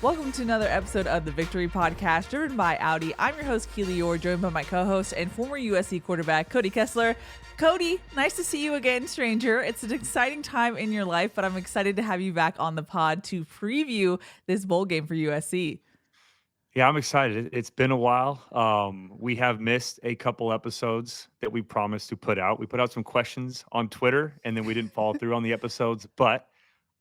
Welcome to another episode of the Victory Podcast, driven by Audi. I'm your host, Keely Eure, joined by my co-host and former USC quarterback, Cody Kessler. Cody, nice to see you again, stranger. It's an exciting time in your life, but I'm excited to have you back on the pod to preview this bowl game for USC. Yeah, I'm excited. It's been a while. We have missed a couple episodes that we promised to put out. We put out some questions on Twitter, and then we didn't follow through on the episodes. But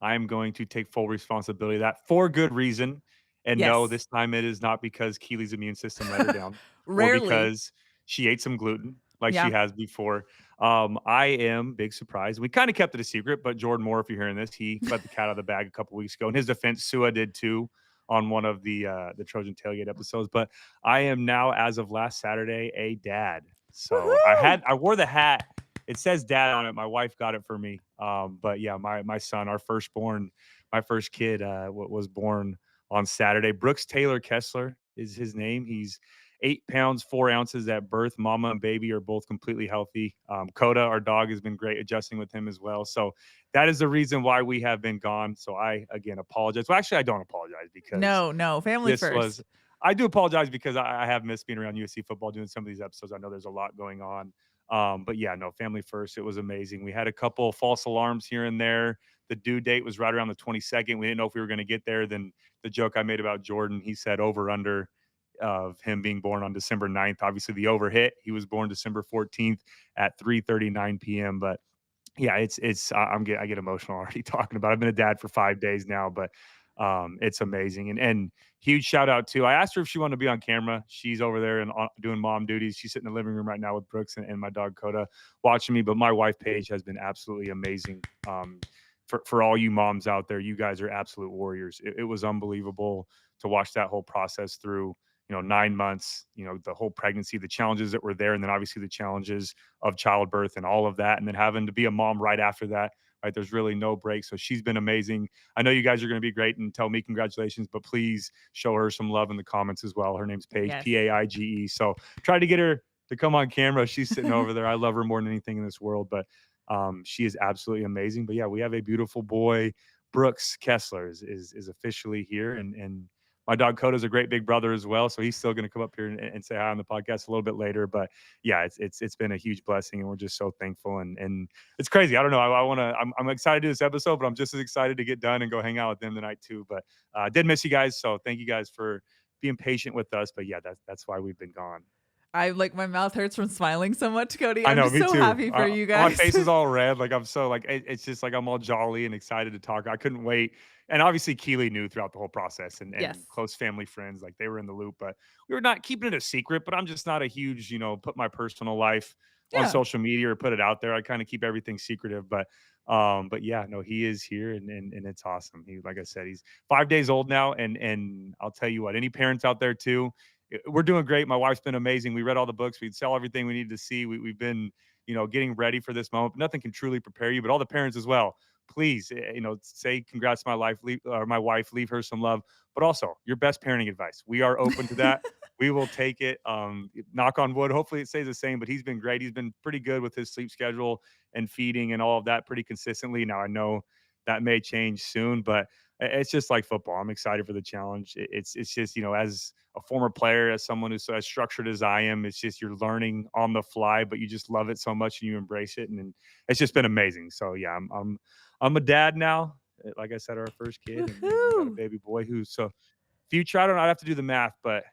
I am going to take full responsibility of that for good reason. And no, Yes, this time it is not because Keely's immune system let her down, or rarely. because she ate some gluten like she Yeah. has before. I am big surprise. We kind of kept it a secret, but Jordan Moore, if you're hearing this, he let the cat out of the bag a couple weeks ago. In his defense, Sua did too on one of the Trojan tailgate episodes. But I am now, as of last Saturday, a dad. So Woohoo! I wore the hat. It says dad on it. My wife got it for me. But yeah, my son, our firstborn, my first kid, was born on Saturday. Brooks Taylor Kessler is his name. He's 8 pounds 4 ounces at birth. Mama and baby are both completely healthy. Coda, our dog, has been great adjusting with him as well. So that is the reason why we have been gone. So I again apologize. Well, actually, I don't apologize because No, family this was. first. I do apologize because I have missed being around USC football doing some of these episodes. I know there's a lot going on. But yeah, no, family first. It was amazing. We had a couple false alarms here and there. The due date was right around the 22nd. We didn't know if we were going to get there. Then the joke I made about Jordan, he said over under of him being born on December 9th. Obviously, the over hit. He was born December 14th at 3:39 p.m. But yeah, I get emotional already talking about it. I've been a dad for 5 days now, but it's amazing. And huge shout out to, I asked her if she wanted to be on camera. She's over there and doing mom duties. She's sitting in the living room right now with Brooks and my dog Coda watching me. But my wife Paige has been absolutely amazing. For all you moms out there, you guys are absolute warriors. It was unbelievable to watch that whole process through. 9 months. The whole pregnancy, the challenges that were there, and then obviously the challenges of childbirth and all of that, and then having to be a mom right after that. Right, there's really no break. So she's been amazing. I know you guys are going to be great and tell me congratulations, but please show her some love in the comments as well. Her name's Paige, Yes. Paige. So try to get her to come on camera. She's sitting over there. I love her more than anything in this world, but she is absolutely amazing. But yeah, we have a beautiful boy. Brooks Kessler is officially here, and my dog Coda's a great big brother as well, so he's still going to come up here and say hi on the podcast a little bit later. But yeah, it's been a huge blessing, and we're just so thankful. And it's crazy. I don't know. I'm excited to do this episode, but I'm just as excited to get done and go hang out with them tonight too. But I did miss you guys, so thank you guys for being patient with us. But yeah, that's why we've been gone. My mouth hurts from smiling so much, Cody. I I'm know, just me so too. happy for you My guys. face is all red. Like I'm so like it's just like I'm all jolly and excited to talk. I couldn't wait. And obviously Keely knew throughout the whole process and Yes. close family friends, like they were in the loop, but we were not keeping it a secret. But I'm just not a huge, put my personal life on Yeah. social media or put it out there. I kind of keep everything secretive. But yeah, no, he is here and it's awesome. He, like I said, he's 5 days old now. And I'll tell you what, any parents out there too, we're doing great. My wife's been amazing. We read all the books. We sell everything we needed to see. We've been, getting ready for this moment. But nothing can truly prepare you, but all the parents as well. Please, say congrats to my wife, leave her some love, but also your best parenting advice. We are open to that. We will take it. Knock on wood. Hopefully it stays the same, but he's been great. He's been pretty good with his sleep schedule and feeding and all of that pretty consistently. Now I know that may change soon, but it's just like football. I'm excited for the challenge. It's just, as a former player, as someone who's as structured as I am, it's just you're learning on the fly, but you just love it so much and you embrace it, and it's just been amazing. So yeah, I'm a dad now. Like I said, our first kid, and we got a Woohoo! baby boy who's so future. I don't know. I'd have to do the math, but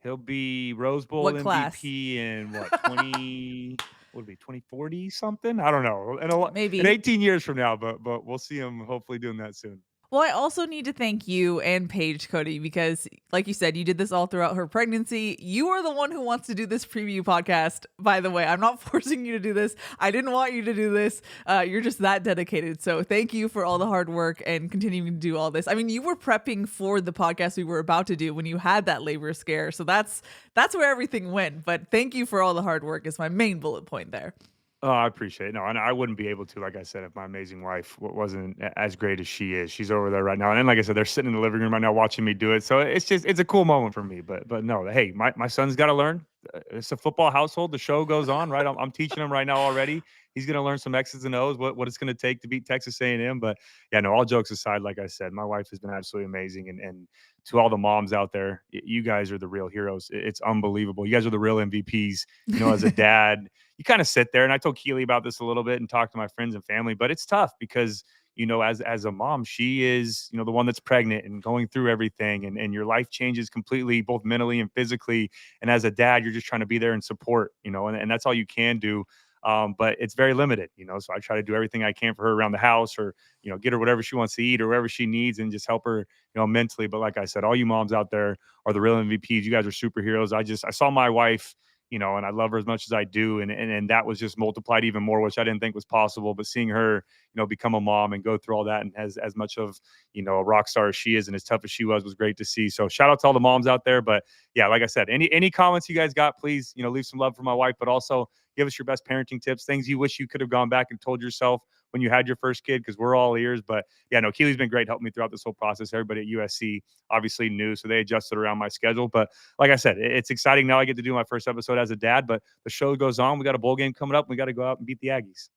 he'll be Rose Bowl What class? MVP in what 20. What would it be 2040 something? I don't know. In Maybe. 18 years from now, but we'll see him hopefully doing that soon. Well, I also need to thank you and Paige, Cody, because like you said, you did this all throughout her pregnancy. You are the one who wants to do this preview podcast, by the way. I'm not forcing you to do this. I didn't want you to do this. You're just that dedicated. So thank you for all the hard work and continuing to do all this. I mean, you were prepping for the podcast we were about to do when you had that labor scare. So that's where everything went. But thank you for all the hard work is my main bullet point there. Oh, I appreciate it. No, and I wouldn't be able to, like I said, if my amazing wife wasn't as great as she is. She's over there right now, and like I said, they're sitting in the living room right now watching me do it. So it's a cool moment for me. But no, hey, my son's got to learn. it's a football household. The show goes on, right? I'm teaching him right now already. He's going to learn some X's and O's, what it's going to take to beat Texas A&M. But yeah, no, all jokes aside, like I said, my wife has been absolutely amazing. And to all the moms out there, you guys are the real heroes. It's unbelievable. You guys are the real MVPs. As a dad, you kind of sit there, and I told Keely about this a little bit and talked to my friends and family, but it's tough because as a mom, she is, the one that's pregnant and going through everything, and your life changes completely, both mentally and physically. And as a dad, you're just trying to be there and support, and that's all you can do. But it's very limited, so I try to do everything I can for her around the house, or, get her whatever she wants to eat or whatever she needs, and just help her, mentally. But like I said, all you moms out there are the real MVPs. You guys are superheroes. I saw my wife, and I love her as much as I do. And that was just multiplied even more, which I didn't think was possible. But seeing her, become a mom and go through all that, and as much of, a rock star as she is and as tough as she was great to see. So shout out to all the moms out there. But yeah, like I said, any comments you guys got, please, leave some love for my wife, but also give us your best parenting tips, things you wish you could have gone back and told yourself when you had your first kid, because we're all ears. But yeah, no, Keely's been great helping me throughout this whole process. Everybody at USC obviously knew, so they adjusted around my schedule. But like I said, it's exciting now. I get to do my first episode as a dad, but the show goes on. We got a bowl game coming up. We got to go out and beat the Aggies.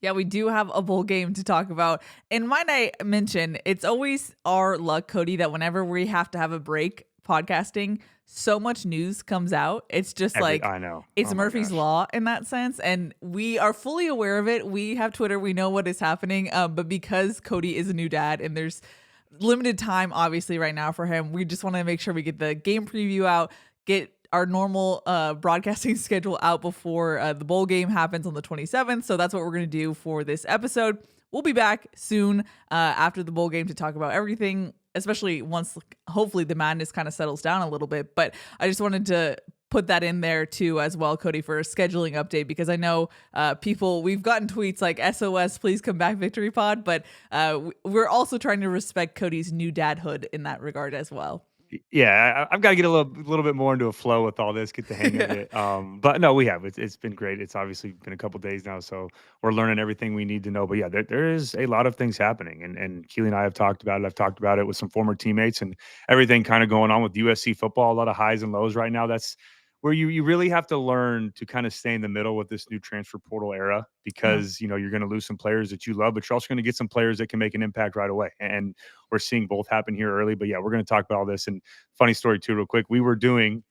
Yeah, we do have a bowl game to talk about. And might I mention, it's always our luck, Cody, that whenever we have to have a break podcasting, so much news comes out. It's just I know. It's Murphy's Law in that sense. And we are fully aware of it. We have Twitter. We know what is happening. But because Cody is a new dad and there's limited time, obviously, right now for him, we just want to make sure we get the game preview out, get our normal broadcasting schedule out before the bowl game happens on the 27th. So that's what we're going to do for this episode. We'll be back soon after the bowl game to talk about everything, especially once hopefully the madness kind of settles down a little bit. But I just wanted to put that in there too as well, Cody, for a scheduling update, because I know we've gotten tweets like SOS, please come back Victory Pod, but we're also trying to respect Cody's new dadhood in that regard as well. Yeah, I've got to get a little bit more into a flow with all this, get the hang of it. But no, we have. It's been great. It's obviously been a couple days now, so we're learning everything we need to know. But yeah, there is a lot of things happening, and Keely and I have talked about it. I've talked about it with some former teammates, and everything kind of going on with USC football. A lot of highs and lows right now. That's where you really have to learn to kind of stay in the middle with this new transfer portal era, because you're going to lose some players that you love, but you're also going to get some players that can make an impact right away. And we're seeing both happen here early. But yeah, we're going to talk about all this. And funny story too, real quick, I was doing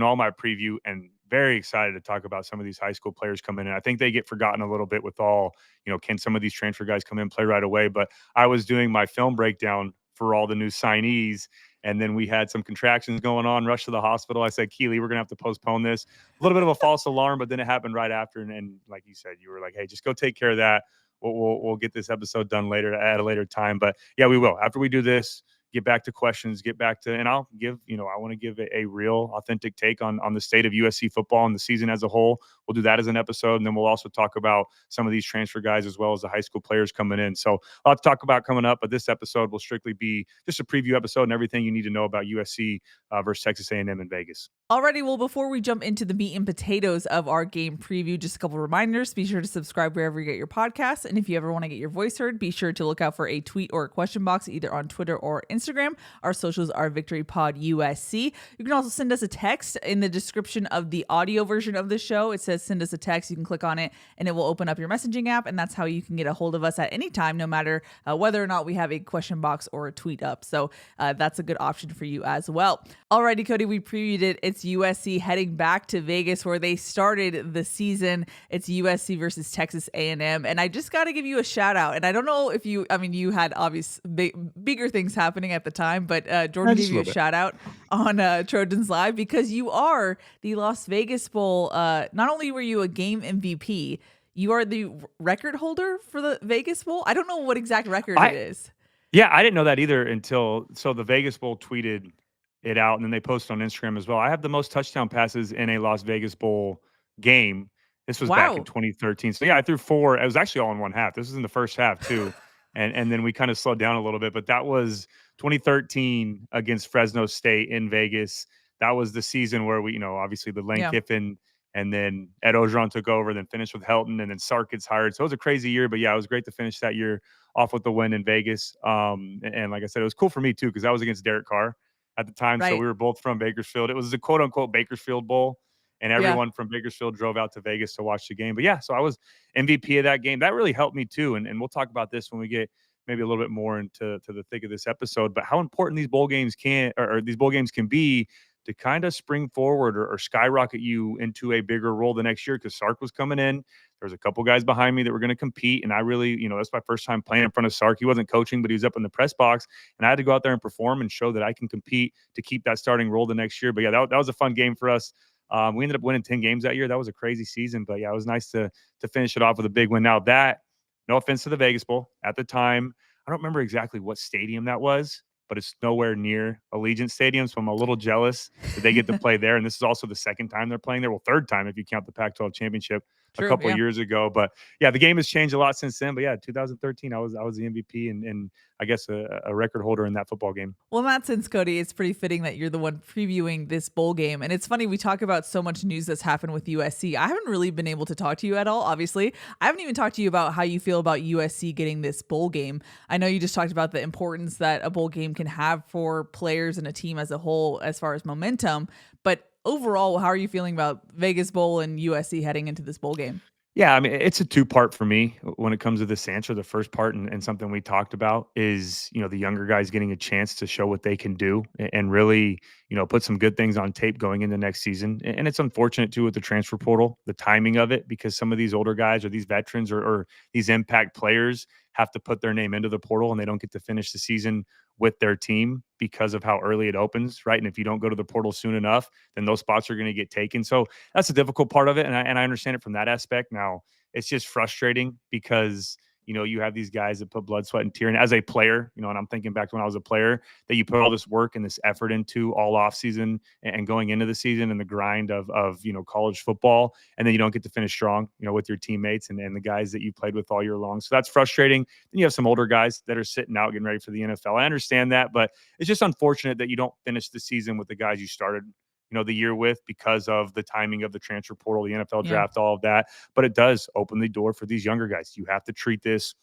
all my preview, and very excited to talk about some of these high school players coming in. I think they get forgotten a little bit with all, can some of these transfer guys come in and play right away? But I was doing my film breakdown for all the new signees, and then we had some contractions going on, rushed to the hospital. I said, Keely, we're going to have to postpone this. A little bit of a false alarm, but then it happened right after. And like you said, you were like, hey, just go take care of that. We'll get this episode done later at a later time. But yeah, we will. After we do this, get back to questions, and I'll give, I want to give a real authentic take on the state of USC football and the season as a whole. We'll do that as an episode. And then we'll also talk about some of these transfer guys as well as the high school players coming in. So a lot to talk about coming up, but this episode will strictly be just a preview episode and everything you need to know about USC versus Texas A&M in Vegas. Alrighty, well, before we jump into the meat and potatoes of our game preview, just a couple reminders. Be sure to subscribe wherever you get your podcasts. And if you ever want to get your voice heard, be sure to look out for a tweet or a question box either on Twitter or Instagram. Our socials are Victory Pod USC. You can also send us a text in the description of the audio version of the show. It says send us a text. You can click on it and it will open up your messaging app. And that's how you can get a hold of us at any time, no matter whether or not we have a question box or a tweet up. So that's a good option for you as well. Alrighty, Cody, we previewed it. It's USC heading back to Vegas where they started the season. It's USC versus Texas A&M. And I just got to give you a shout out. And I don't know if you had obvious bigger things happening at the time, but Jordan gave you a shout out on Trojans Live because you are the Las Vegas Bowl. Not only were you a game MVP, you are the record holder for the Vegas Bowl. I don't know what exact record it is. Yeah, I didn't know that either until the Vegas Bowl tweeted it out, and then they posted on Instagram as well. I have the most touchdown passes in a Las Vegas Bowl game. This was back in 2013. So yeah, I threw 4. It was actually all in one half. This was in the first half too. and then we kind of slowed down a little bit, but that was 2013 against Fresno State in Vegas. That was the season where we, obviously the Lane Kiffin, and then Ed Ogeron took over, then finished with Helton, and then Sark gets hired. So it was a crazy year, but yeah, it was great to finish that year off with the win in Vegas. And like I said, it was cool for me too, because that was against Derek Carr. at the time. So we Right. were both from Bakersfield. It was the quote unquote Bakersfield Bowl, and Yeah. everyone from Bakersfield drove out to Vegas to watch the game. But yeah, so I was MVP of that game. That really helped me too. And we'll talk about this when we get maybe a little bit more into the thick of this episode. But how important these bowl games or these bowl games can be to kind of spring forward or skyrocket you into a bigger role the next year. Because Sark was coming in. There was a couple guys behind me that were going to compete, and I really, that's my first time playing in front of Sark. He wasn't coaching, but he was up in the press box, and I had to go out there and perform and show that I can compete to keep that starting role the next year. But yeah, that was a fun game for us. We ended up winning 10 games that year. That was a crazy season, but yeah, it was nice to finish it off with a big win. Now that, no offense to the Vegas Bowl, at the time, I don't remember exactly what stadium that was, but it's nowhere near Allegiant Stadium, so I'm a little jealous that they get to play there. And this is also the second time they're playing there. Well, third time if you count the Pac-12 championship a True. couple Yeah. years ago. But yeah, the game has changed a lot since then. But yeah, 2013, I was the MVP and I guess a record holder in that football game. Well, in that sense, Cody, it's pretty fitting that you're the one previewing this bowl game. And it's funny, we talk about so much news that's happened with USC. I haven't really been able to talk to you at all, obviously. I haven't even talked to you about how you feel about USC getting this bowl game. I know you just talked about the importance that a bowl game can have for players and a team as a whole as far as momentum. But overall, how are you feeling about Vegas Bowl and USC heading into this bowl game? Yeah, I mean, it's a two-part for me when it comes to this answer. The first part, and something we talked about, is the younger guys getting a chance to show what they can do and really put some good things on tape going into next season. And it's unfortunate too with the transfer portal, the timing of it, because some of these older guys or these veterans or these impact players have to put their name into the portal and they don't get to finish the season with their team because of how early it opens, right? And if you don't go to the portal soon enough, then those spots are going to get taken. So that's a difficult part of it, and I understand it from that aspect. Now, it's just frustrating because you have these guys that put blood, sweat, and tear. And as a player, and I'm thinking back to when I was a player, that you put all this work and this effort into all off season and going into the season and the grind of college football, and then you don't get to finish strong, with your teammates and the guys that you played with all year long. So that's frustrating. Then you have some older guys that are sitting out getting ready for the NFL. I understand that, but it's just unfortunate that you don't finish the season with the guys you started the year with because of the timing of the transfer portal, the NFL Yeah. draft, all of that. But it does open the door for these younger guys. You have to treat this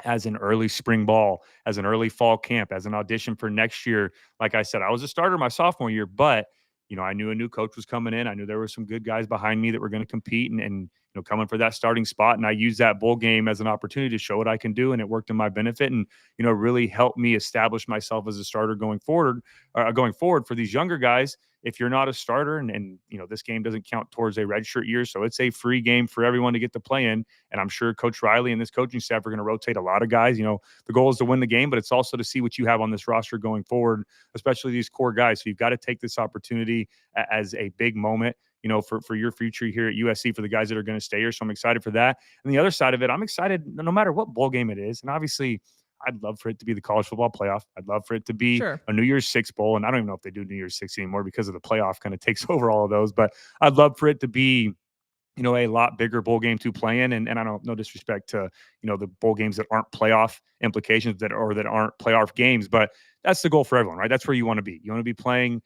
as an early spring ball, as an early fall camp, as an audition for next year. Like I said, I was a starter my sophomore year, but I knew a new coach was coming in. I knew there were some good guys behind me that were going to compete and coming for that starting spot. And I used that bowl game as an opportunity to show what I can do, and it worked in my benefit. And really helped me establish myself as a starter going forward for these younger guys. If you're not a starter and this game doesn't count towards a redshirt year, so it's a free game for everyone to get to play in. And I'm sure Coach Riley and this coaching staff are going to rotate a lot of guys. The goal is to win the game, but it's also to see what you have on this roster going forward, especially these core guys. So you've got to take this opportunity as a big moment, for your future here at USC, for the guys that are going to stay here. So I'm excited for that. And the other side of it, I'm excited no matter what bowl game it is. And obviously, I'd love for it to be the college football playoff. I'd love for it to be Sure. a New Year's Six bowl. And I don't even know if they do New Year's Six anymore because of the playoff kind of takes over all of those. But I'd love for it to be a lot bigger bowl game to play in. And I don't, no disrespect to, the bowl games that aren't playoff implications that aren't playoff games, but that's the goal for everyone, right? That's where you want to be. You want to be playing,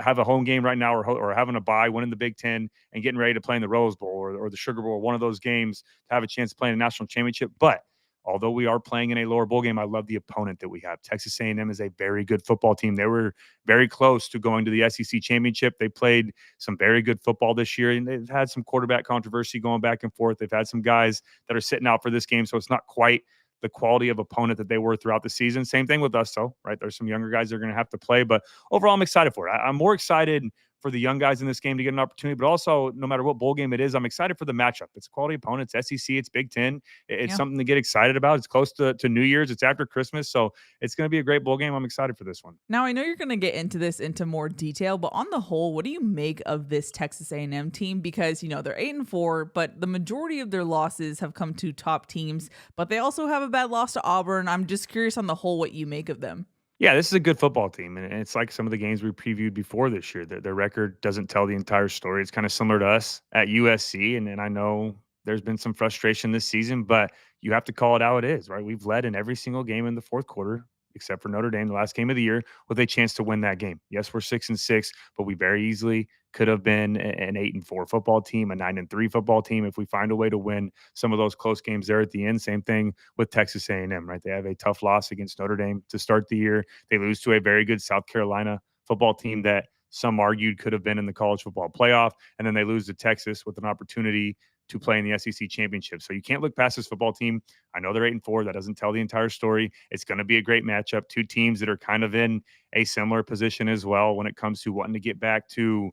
have a home game right now or having a bye, winning the Big Ten and getting ready to play in the Rose Bowl or the Sugar Bowl, one of those games to have a chance to play in a national championship. But although we are playing in a lower bowl game, I love the opponent that we have. Texas A&M is a very good football team. They were very close to going to the SEC championship. They played some very good football this year, and they've had some quarterback controversy going back and forth. They've had some guys that are sitting out for this game, so it's not quite the quality of opponent that they were throughout the season. Same thing with us, though, right? There's some younger guys that are going to have to play, but overall, I'm excited for it. I'm more excited for the young guys in this game to get an opportunity, but also no matter what bowl game it is, I'm excited for the matchup. It's a quality opponent. It's SEC. It's Big Ten. It's something to get excited about. It's close to New Year's. It's after Christmas. So it's going to be a great bowl game. I'm excited for this one. Now, I know you're going to get into more detail, but on the whole, what do you make of this Texas A&M team? Because, they're 8-4, but the majority of their losses have come to top teams, but they also have a bad loss to Auburn. I'm just curious on the whole what you make of them. Yeah, this is a good football team, and it's like some of the games we previewed before this year. Their record doesn't tell the entire story. It's kind of similar to us at USC, and I know there's been some frustration this season, but you have to call it how it is, right? We've led in every single game in the fourth quarter, except for Notre Dame, the last game of the year, with a chance to win that game. Yes, we're 6-6, but we very easily could have been an 8-4 football team, a 9-3 football team if we find a way to win some of those close games there at the end. Same thing with Texas A&M, right? They have a tough loss against Notre Dame to start the year. They lose to a very good South Carolina football team that some argued could have been in the college football playoff. And then they lose to Texas with an opportunity to play in the SEC championship. So you can't look past this football team. I know they're 8-4. That doesn't tell the entire story. It's going to be a great matchup. Two teams that are kind of in a similar position as well when it comes to wanting to get back to,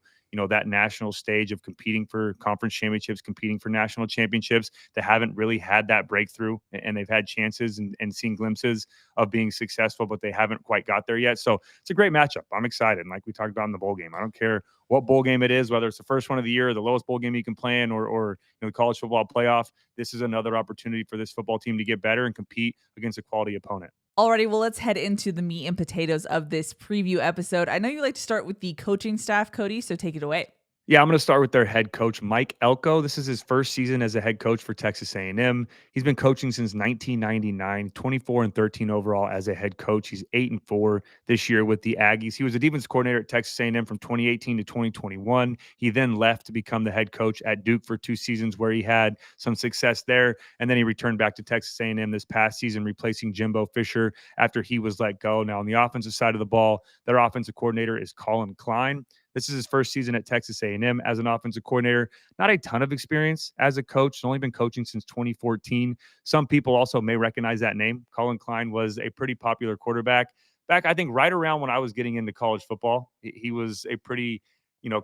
that national stage of competing for conference championships, competing for national championships, that haven't really had that breakthrough, and they've had chances and seen glimpses of being successful, but they haven't quite got there yet. So it's a great matchup. I'm excited. And like we talked about in the bowl game, I don't care what bowl game it is, whether it's the first one of the year, or the lowest bowl game you can play in, or the college football playoff. This is another opportunity for this football team to get better and compete against a quality opponent. Alrighty, well, let's head into the meat and potatoes of this preview episode. I know you like to start with the coaching staff, Cody, so take it away. Yeah, I'm going to start with their head coach, Mike Elko. This is his first season as a head coach for Texas A&M. He's been coaching since 1999, 24-13 overall as a head coach. He's 8-4 this year with the Aggies. He was a defense coordinator at Texas A&M from 2018 to 2021. He then left to become the head coach at Duke for 2 seasons, where he had some success there. And then he returned back to Texas A&M this past season, replacing Jimbo Fisher after he was let go. Now, on the offensive side of the ball, their offensive coordinator is Colin Klein. This is his first season at Texas A&M as an offensive coordinator. Not a ton of experience as a coach. He's only been coaching since 2014. Some people also may recognize that name. Colin Klein was a pretty popular quarterback back, I think, right around when I was getting into college football. He was a pretty,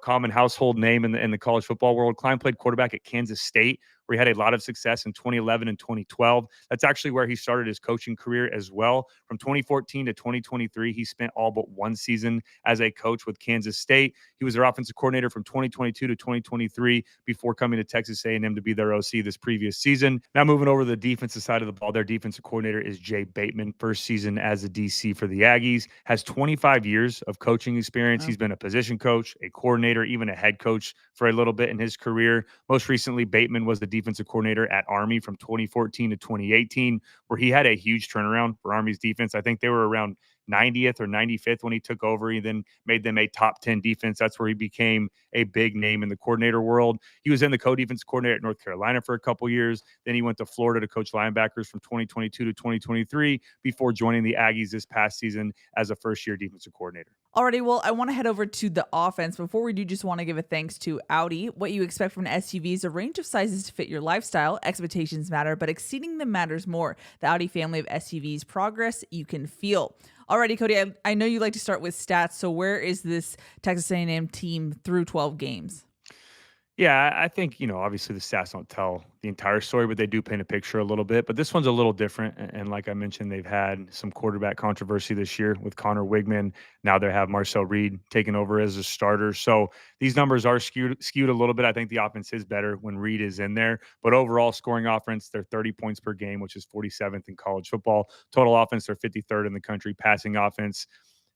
common household name in the college football world. Klein played quarterback at Kansas State, where he had a lot of success in 2011 and 2012. That's actually where he started his coaching career as well. From 2014 to 2023, he spent all but 1 season as a coach with Kansas State. He was their offensive coordinator from 2022 to 2023 before coming to Texas A&M to be their OC this previous season. Now moving over to the defensive side of the ball, their defensive coordinator is Jay Bateman. First season as a DC for the Aggies. Has 25 years of coaching experience. Wow. He's been a position coach, a coordinator, even a head coach for a little bit in his career. Most recently, Bateman was the defensive coordinator at Army from 2014 to 2018, where he had a huge turnaround for Army's defense. I think they were around 90th or 95th when he took over. He then made them a top 10 defense. That's where he became a big name in the coordinator world. He was in the co-defense coordinator at North Carolina for a couple years. Then he went to Florida to coach linebackers from 2022 to 2023 before joining the Aggies this past season as a first-year defensive coordinator. Alrighty, well, I want to head over to the offense. Before we do, just want to give a thanks to Audi. What you expect from an SUV is a range of sizes to fit your lifestyle. Expectations matter, but exceeding them matters more. The Audi family of SUVs, progress you can feel. Alrighty, Cody, I know you like to start with stats, so where is this Texas A&M team through 12 games? Yeah, I think, obviously the stats don't tell the entire story, but they do paint a picture a little bit. But this one's a little different. And like I mentioned, they've had some quarterback controversy this year with Connor Wigman. Now they have Marcel Reed taking over as a starter. So these numbers are skewed a little bit. I think the offense is better when Reed is in there. But overall scoring offense, they're 30 points per game, which is 47th in college football. Total offense, they're 53rd in the country. Passing offense,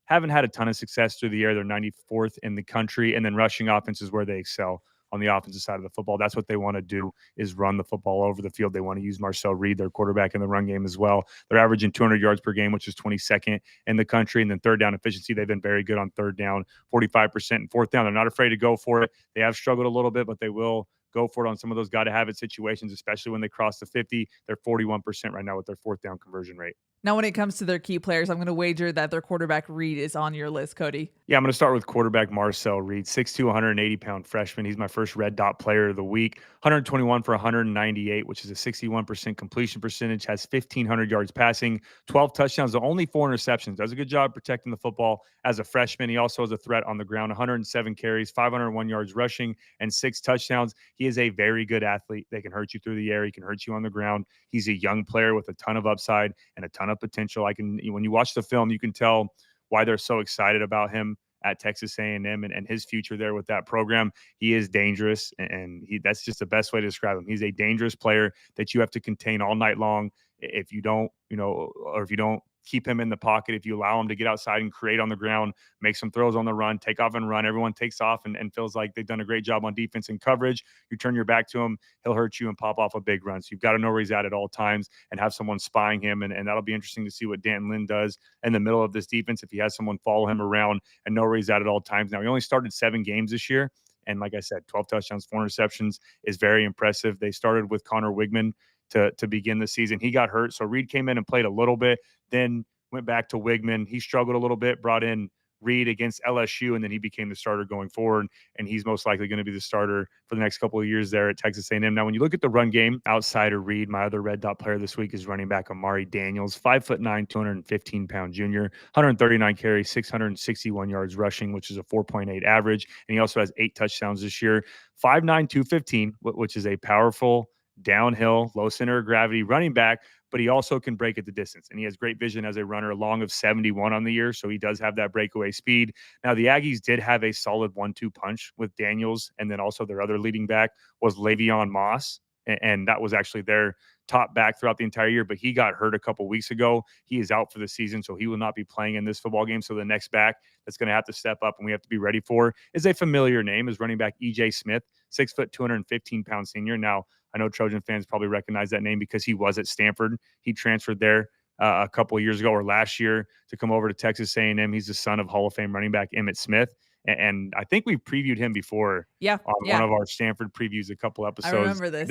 haven't had a ton of success through the air. They're 94th in the country. And then rushing offense is where they excel. On the offensive side of the football, that's what they want to do, is run the football over the field. They want to use Marcel Reed, their quarterback, in the run game as well. They're averaging 200 yards per game, which is 22nd in the country. And then third down efficiency, they've been very good on third down, 45%. And fourth down, they're not afraid to go for it. They have struggled a little bit, but they will go for it on some of those got-to-have-it situations, especially when they cross the 50. They're 41% right now with their fourth down conversion rate. Now, when it comes to their key players, I'm going to wager that their quarterback Reed is on your list, Cody. Yeah, I'm going to start with quarterback Marcel Reed, 6'2", 180-pound freshman. He's my first Red Dot player of the week. 121 for 198, which is a 61% completion percentage, has 1,500 yards passing, 12 touchdowns, only 4 interceptions. Does a good job protecting the football as a freshman. He also has a threat on the ground, 107 carries, 501 yards rushing, and 6 touchdowns. He is a very good athlete. They can hurt you through the air. He can hurt you on the ground. He's a young player with a ton of upside and a ton of potential. When you watch the film, you can tell why they're so excited about him at Texas A&M and his future there with that program. He is dangerous, and that's just the best way to describe him. He's a dangerous player that you have to contain all night long. If you don't, or if you don't keep him in the pocket, if you allow him to get outside and create on the ground, make some throws on the run, take off and run, everyone takes off and feels like they've done a great job on defense and coverage. You turn your back to him, he'll hurt you and pop off a big run. So you've got to know where he's at all times and have someone spying him. And that'll be interesting to see what Lynn does in the middle of this defense if he has someone follow him around and know where he's at all times. Now, he only started 7 games this year. And like I said, 12 touchdowns, 4 interceptions is very impressive. They started with Connor Wigman to begin the season. He got hurt, so Reed came in and played a little bit, then went back to Wigman. He struggled a little bit, brought in Reed against LSU, and then he became the starter going forward, and he's most likely going to be the starter for the next couple of years there at Texas A&M. Now, when you look at the run game outside of Reed, my other red dot player this week is running back Amari Daniels, 5'9", 215-pound junior, 139 carries, 661 yards rushing, which is a 4.8 average, and he also has 8 touchdowns this year. 5'9", 215, which is a powerful downhill, low center of gravity running back, but he also can break at the distance. And he has great vision as a runner, a long of 71 on the year. So he does have that breakaway speed. Now, the Aggies did have a solid 1-2 punch with Daniels. And then also their other leading back was Le'Veon Moss. And that was actually their top back throughout the entire year, but he got hurt a couple weeks ago. He is out for the season, so he will not be playing in this football game. So the next back that's going to have to step up and we have to be ready for is a familiar name, is running back E.J. Smith, 6 foot, 215-pound senior. Now, I know Trojan fans probably recognize that name because he was at Stanford. He transferred there a couple of years ago or last year to come over to Texas A&M. He's the son of Hall of Fame running back Emmitt Smith. And I think we previewed him before on one of our Stanford previews a couple episodes. I remember this,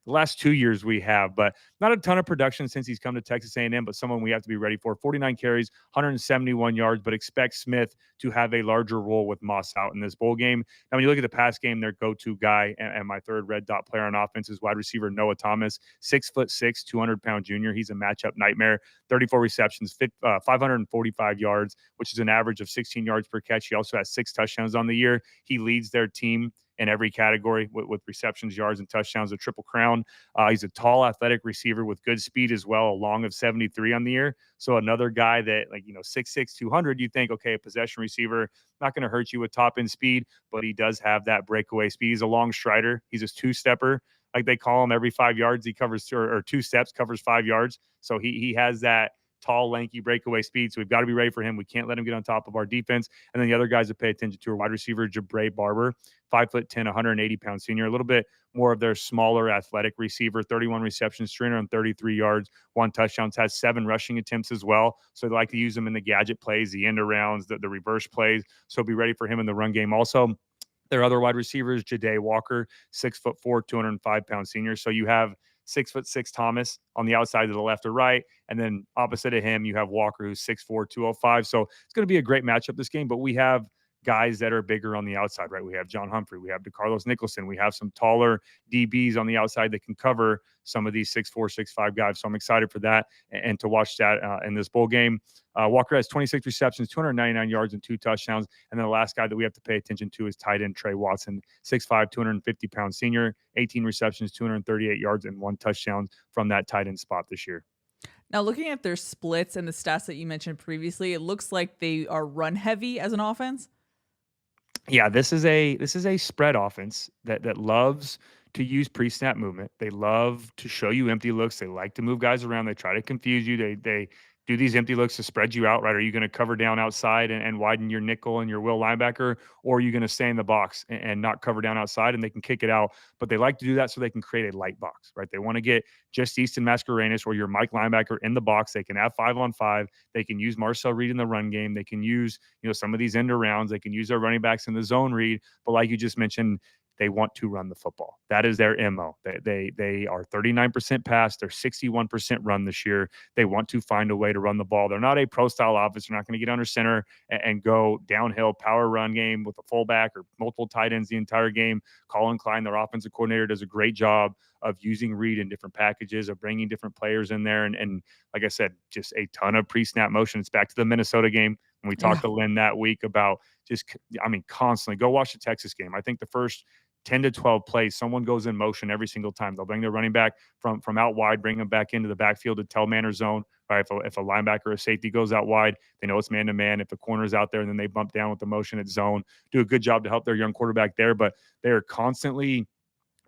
the last 2 years we have, but not a ton of production since he's come to Texas A&M, but someone we have to be ready for. 49 carries, 171 yards, but expect Smith to have a larger role with Moss out in this bowl game. Now, when you look at the pass game, their go-to guy and my third red dot player on offense is wide receiver Noah Thomas, 6'6", 200-pound junior. He's a matchup nightmare. 34 receptions, 545 yards, which is an average of 16 yards per catch. He also has 6 touchdowns on the year. He leads their team in every category with receptions, yards, and touchdowns, a triple crown. He's a tall, athletic receiver with good speed as well, a long of 73 on the year. So another guy that, 6'6", 200, you think, okay, a possession receiver, not going to hurt you with top-end speed, but he does have that breakaway speed. He's a long strider. He's a two-stepper, like they call him. Every 5 yards he covers, or 2 steps covers 5 yards. So he has that tall, lanky breakaway speed. So we've got to be ready for him. We can't let him get on top of our defense. And then the other guys to pay attention to are wide receiver Jabre Barber, 5'10", 180-pound senior, a little bit more of their smaller athletic receiver, 31 receptions, 333 yards, 1 touchdown, has 7 rushing attempts as well. So they like to use them in the gadget plays, the end arounds, the reverse plays. So be ready for him in the run game. Also, their other wide receivers, Ja'Day Walker, 6'4", 205-pound senior. So you have 6'6" Thomas on the outside to the left or right. And then opposite of him, you have Walker, who's 6'4", 205. So it's going to be a great matchup this game, but we have guys that are bigger on the outside, right? We have John Humphrey, we have DeCarlos Nicholson, we have some taller DBs on the outside that can cover some of these 6'4", 6'5" guys. So I'm excited for that and to watch that in this bowl game. Walker has 26 receptions, 299 yards, and 2 touchdowns. And then the last guy that we have to pay attention to is tight end Trey Watson, 6'5", 250-pound senior, 18 receptions, 238 yards, and 1 touchdown from that tight end spot this year. Now, looking at their splits and the stats that you mentioned previously, it looks like they are run heavy as an offense. Yeah, this is a spread offense that loves to use pre-snap movement. They love to show you empty looks. They like to move guys around. They try to confuse you. They do these empty looks to spread you out, right? Are you going to cover down outside and widen your nickel and your will linebacker, or are you going to stay in the box and not cover down outside and they can kick it out? But they like to do that so they can create a light box, right? They want to get just Easton Mascarenas or your Mike linebacker in the box. They can have 5-on-5. They can use Marcel Reed in the run game. They can use, some of these end arounds. They can use their running backs in the zone read. But like you just mentioned, they want to run the football. That is their MO. They are 39% pass. They're 61% run this year. They want to find a way to run the ball. They're not a pro-style offense. They're not going to get under center and go downhill power run game with a fullback or multiple tight ends the entire game. Colin Klein, their offensive coordinator, does a great job of using Reed in different packages, of bringing different players in there. And like I said, just a ton of pre-snap motion. It's back to the Minnesota game. When we talked to Lynn that week about constantly go watch the Texas game. I think the first 10 to 12 plays, someone goes in motion every single time. They'll bring their running back from out wide, bring them back into the backfield to tell man or zone. Right? If a linebacker or safety goes out wide, they know it's man-to-man. If the corner's out there, and then they bump down with the motion at zone. Do a good job to help their young quarterback there, but they're constantly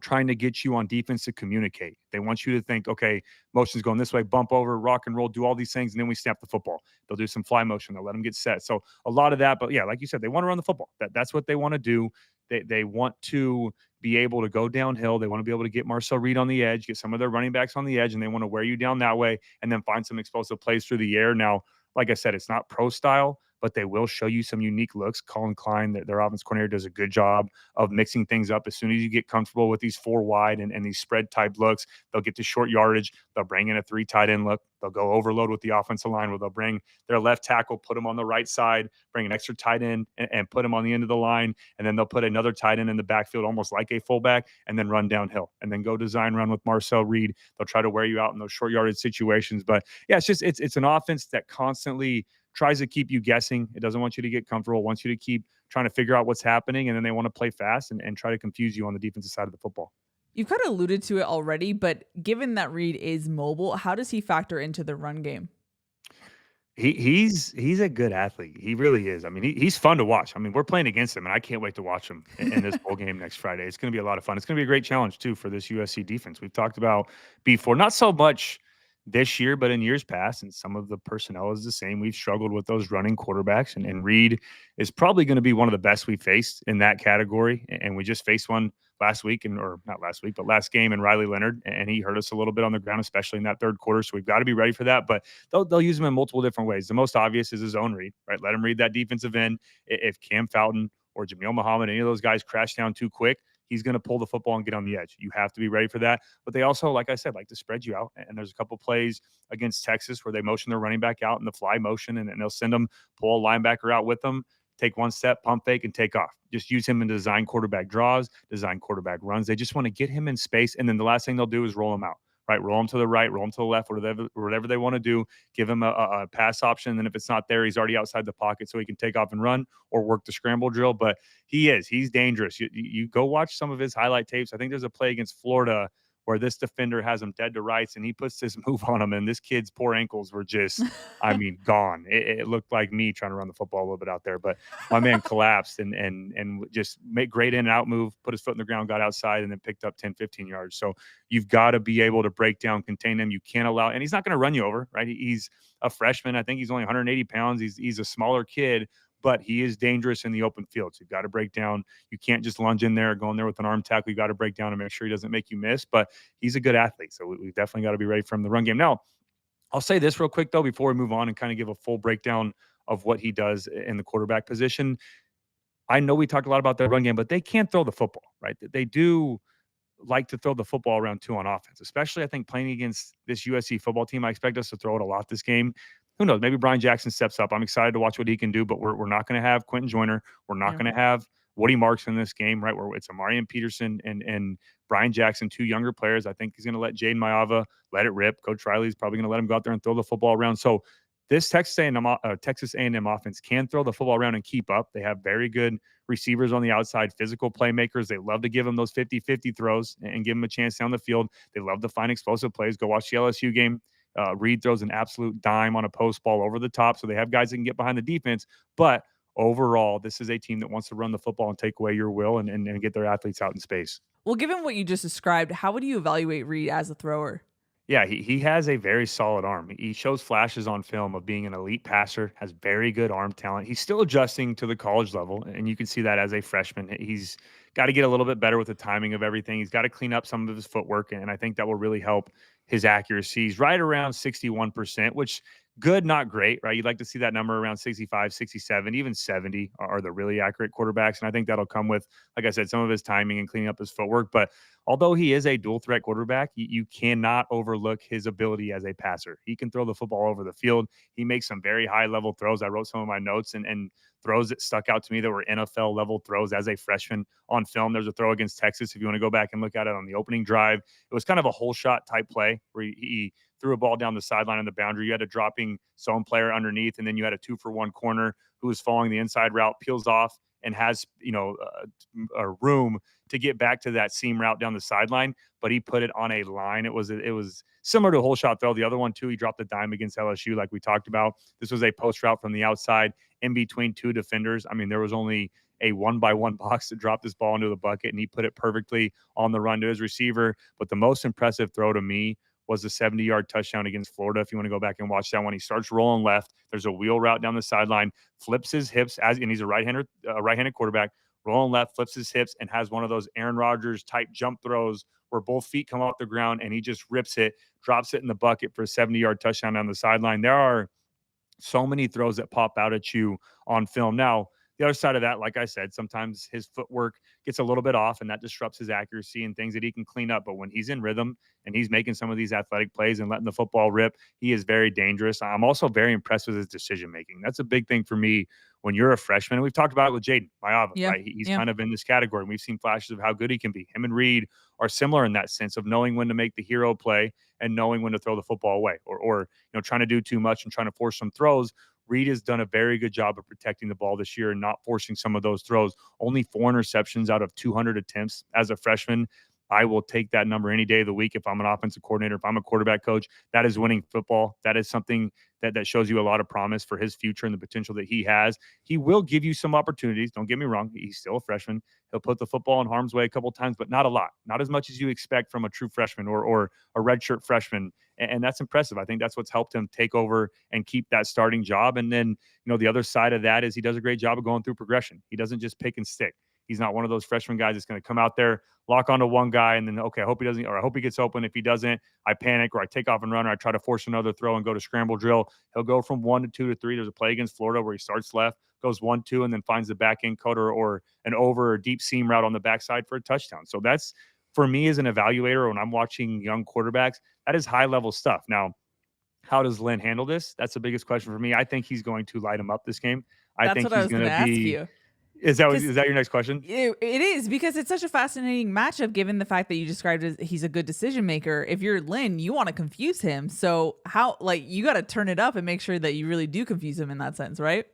trying to get you on defense to communicate. They want you to think, okay, motion's going this way, bump over, rock and roll, do all these things, and then we snap the football. They'll do some fly motion. They'll let them get set. So a lot of that, but yeah, like you said, they want to run the football. That's what they want to do. They want to be able to go downhill. They want to be able to get Marcel Reed on the edge, get some of their running backs on the edge, and they want to wear you down that way and then find some explosive plays through the air. Now, like I said, it's not pro style, but they will show you some unique looks. Colin Klein, their offense coordinator, does a good job of mixing things up. As soon as you get comfortable with these four wide and these spread type looks, they'll get to short yardage. They'll bring in a three tight end look. They'll go overload with the offensive line where they'll bring their left tackle, put him on the right side, bring an extra tight end and put him on the end of the line. And then they'll put another tight end in the backfield, almost like a fullback, and then run downhill and then go design run with Marcel Reed. They'll try to wear you out in those short yardage situations. But yeah, it's an offense that constantly tries to keep you guessing. It doesn't want you to get comfortable, wants you to keep trying to figure out what's happening. And then they want to play fast and try to confuse you on the defensive side of the football. You've kind of alluded to it already, but given that Reed is mobile, how does he factor into the run game? He's a good athlete. He really is. I mean, he's fun to watch. I mean, we're playing against him, and I can't wait to watch him in this bowl game next Friday. It's going to be a lot of fun. It's going to be a great challenge too for this USC defense. We've talked about before, not so much this year, but in years past, and some of the personnel is the same. We've struggled with those running quarterbacks, and Reed is probably going to be one of the best we faced in that category. And we just faced one last week, or not last week, but last game in Riley Leonard, and he hurt us a little bit on the ground, especially in that third quarter. So we've got to be ready for that. But they'll use him in multiple different ways. The most obvious is his own read, right? Let him read that defensive end. If Cam Fountain or Jameel Muhammad, any of those guys crash down too quick, he's going to pull the football and get on the edge. You have to be ready for that. But they also, like I said, like to spread you out. And there's a couple plays against Texas where they motion their running back out in the fly motion, and they'll send them, pull a linebacker out with them, take one step, pump fake, and take off. Just use him in design quarterback draws, design quarterback runs. They just want to get him in space. And then the last thing they'll do is roll him out. Right, roll him to the right, roll him to the left, whatever they want to do. Give him a pass option. And if it's not there, he's already outside the pocket, so he can take off and run or work the scramble drill. But he's dangerous. You go watch some of his highlight tapes. I think there's a play against Florida where this defender has him dead to rights, and he puts this move on him, and this kid's poor ankles were just, I mean, gone. It looked like me trying to run the football a little bit out there, but my man collapsed and just made great in and out move, put his foot in the ground, got outside, and then picked up 10, 15 yards. So you've got to be able to break down, contain him. You can't allow, and he's not going to run you over, right? He's a freshman. I think he's only 180 pounds. He's a smaller kid, but he is dangerous in the open field. So you've got to break down. You can't just lunge in there, go in there with an arm tackle. You got to break down and make sure he doesn't make you miss. But he's a good athlete. So we've definitely got to be ready for him in the run game. Now, I'll say this real quick, though, before we move on and kind of give a full breakdown of what he does in the quarterback position. I know we talked a lot about their run game, but they can't throw the football, right? They do like to throw the football around too on offense, especially I think playing against this USC football team. I expect us to throw it a lot this game. Who knows? Maybe Brian Jackson steps up. I'm excited to watch what he can do, but we're not going to have Quentin Joyner. We're not going to have Woody Marks in this game, right? Where it's Amarian Peterson and Brian Jackson, two younger players. I think he's going to let Jaden Maiava let it rip. Coach Riley's probably going to let him go out there and throw the football around. So this Texas A&M offense can throw the football around and keep up. They have very good receivers on the outside, physical playmakers. They love to give them those 50-50 throws and give them a chance down the field. They love to find explosive plays. Go watch the LSU game. Reed throws an absolute dime on a post ball over the top. So they have guys that can get behind the defense. But overall, this is a team that wants to run the football and take away your will and get their athletes out in space. Well, given what you just described, how would you evaluate Reed as a thrower? Yeah, he has a very solid arm. He shows flashes on film of being an elite passer, has very good arm talent. He's still adjusting to the college level, and you can see that as a freshman. He's got to get a little bit better with the timing of everything. He's got to clean up some of his footwork, and I think that will really help his accuracy. He's right around 61%, which good, not great, right? You'd like to see that number around 65, 67, even 70 are the really accurate quarterbacks. And I think that'll come with, like I said, some of his timing and cleaning up his footwork. But although he is a dual threat quarterback, you cannot overlook his ability as a passer. He can throw the football over the field. He makes some very high level throws. I wrote some of my notes and throws that stuck out to me that were NFL level throws as a freshman on film. There's a throw against Texas. If you want to go back and look at it on the opening drive, it was kind of a whole shot type play where he threw a ball down the sideline on the boundary. You had a dropping zone player underneath, and then you had a 2-for-1 corner who was following the inside route, peels off, and has a room to get back to that seam route down the sideline. But he put it on a line. It was similar to a whole shot throw. The other one too, he dropped the dime against LSU, like we talked about. This was a post route from the outside in between two defenders. I mean, there was only a 1-by-1 box to drop this ball into the bucket, and he put it perfectly on the run to his receiver. But the most impressive throw to me was the 70-yard touchdown against Florida. If you want to go back and watch that one, he starts rolling left. There's a wheel route down the sideline, flips his hips and he's a right-handed quarterback, rolling left, flips his hips, and has one of those Aaron Rodgers type jump throws where both feet come off the ground and he just rips it, drops it in the bucket for a 70-yard touchdown down the sideline. There are So many throws that pop out at you on film. Now, the other side of that, like I said, sometimes his footwork gets a little bit off and that disrupts his accuracy and things that he can clean up. But when he's in rhythm and he's making some of these athletic plays and letting the football rip, he is very dangerous. I'm also very impressed with his decision making. That's a big thing for me when you're a freshman. And we've talked about it with Jaden Mayava, Yeah. right? He's Yeah. kind of in this category. And we've seen flashes of how good he can be. Him and Reed are similar in that sense of knowing when to make the hero play and knowing when to throw the football away, or trying to do too much and trying to force some throws. Reed has done a very good job of protecting the ball this year and not forcing some of those throws. Only 4 interceptions out of 200 attempts as a freshman. I will take that number any day of the week if I'm an offensive coordinator, if I'm a quarterback coach. That is winning football. That is something that shows you a lot of promise for his future and the potential that he has. He will give you some opportunities. Don't get me wrong. He's still a freshman. He'll put the football in harm's way a couple times, but not a lot. Not as much as you expect from a true freshman or a redshirt freshman. And that's impressive. I think that's what's helped him take over and keep that starting job. And then, the other side of that is he does a great job of going through progression. He doesn't just pick and stick. He's not one of those freshman guys that's going to come out there, lock onto one guy, and then, okay, I hope he doesn't, or I hope he gets open. If he doesn't, I panic or I take off and run or I try to force another throw and go to scramble drill. He'll go from 1 to 2 to 3. There's a play against Florida where he starts left, goes 1-2, and then finds the back end cut or an over or deep seam route on the backside for a touchdown. So that's, for me as an evaluator, when I'm watching young quarterbacks, that is high level stuff. Now, how does Lynn handle this? That's the biggest question for me. I think he's going to light him up this game. I That's think what I he's was going going to to ask be. you. Is that your next question? It is, because it's such a fascinating matchup given the fact that you described as he's a good decision maker. If you're Lynn, you want to confuse him. So how, you got to turn it up and make sure that you really do confuse him in that sense, right?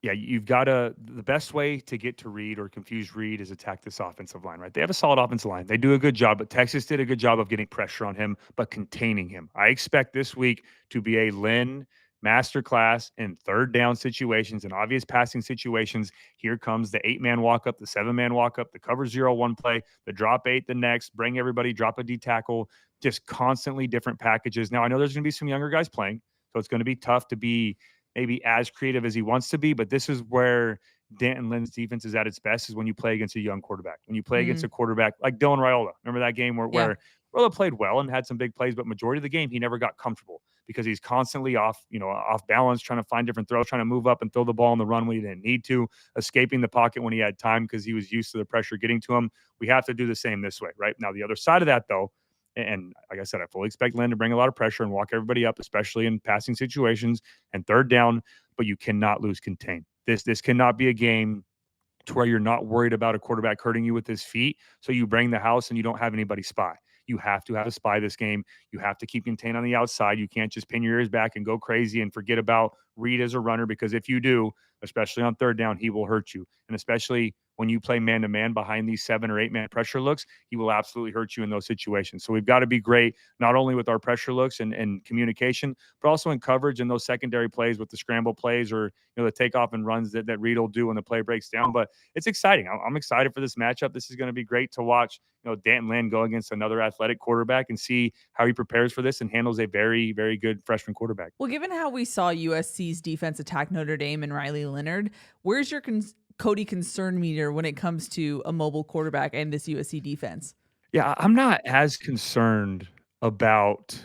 Yeah, you've got to. The best way to get to Reed or confuse Reed is attack this offensive line, right? They have a solid offensive line. They do a good job, but Texas did a good job of getting pressure on him, but containing him. I expect this week to be a Lynn masterclass in third down situations and obvious passing situations. Here comes the 8-man walk up, the 7-man walk up, the cover 0-1 play, the drop 8 the next, bring everybody, drop a D tackle, just constantly different packages. Now, I know there's going to be some younger guys playing, so it's going to be tough to be maybe as creative as he wants to be, but this is where Danton Lynn's defense is at its best, is when you play against a young quarterback. When you play against a quarterback like Dylan Raiola. Remember that game Yeah. where Raiola played well and had some big plays, but majority of the game he never got comfortable because he's constantly off balance, trying to find different throws, trying to move up and throw the ball on the run when he didn't need to, escaping the pocket when he had time because he was used to the pressure getting to him. We have to do the same this way, right? Now, the other side of that, though, and like I said, I fully expect Lynn to bring a lot of pressure and walk everybody up, especially in passing situations and third down, but you cannot lose contain. This cannot be a game to where you're not worried about a quarterback hurting you with his feet. So you bring the house and you don't have anybody spy. You have to have a spy this game. You have to keep contained on the outside. You can't just pin your ears back and go crazy and forget about Reed as a runner, because if you do, especially on third down, he will hurt you. And especially when you play man to man behind these 7 or 8-man pressure looks, he will absolutely hurt you in those situations. So we've got to be great, not only with our pressure looks and communication, but also in coverage and those secondary plays with the scramble plays or the takeoff and runs that Reed will do when the play breaks down. But it's exciting. I'm excited for this matchup. This is going to be great to watch. Danton Lynn go against another athletic quarterback and see how he prepares for this and handles a very, very good freshman quarterback. Well, given how we saw USC's defense attack Notre Dame and Riley Leonard, where's your Cody concern meter when it comes to a mobile quarterback and this USC defense? Yeah, I'm not as concerned about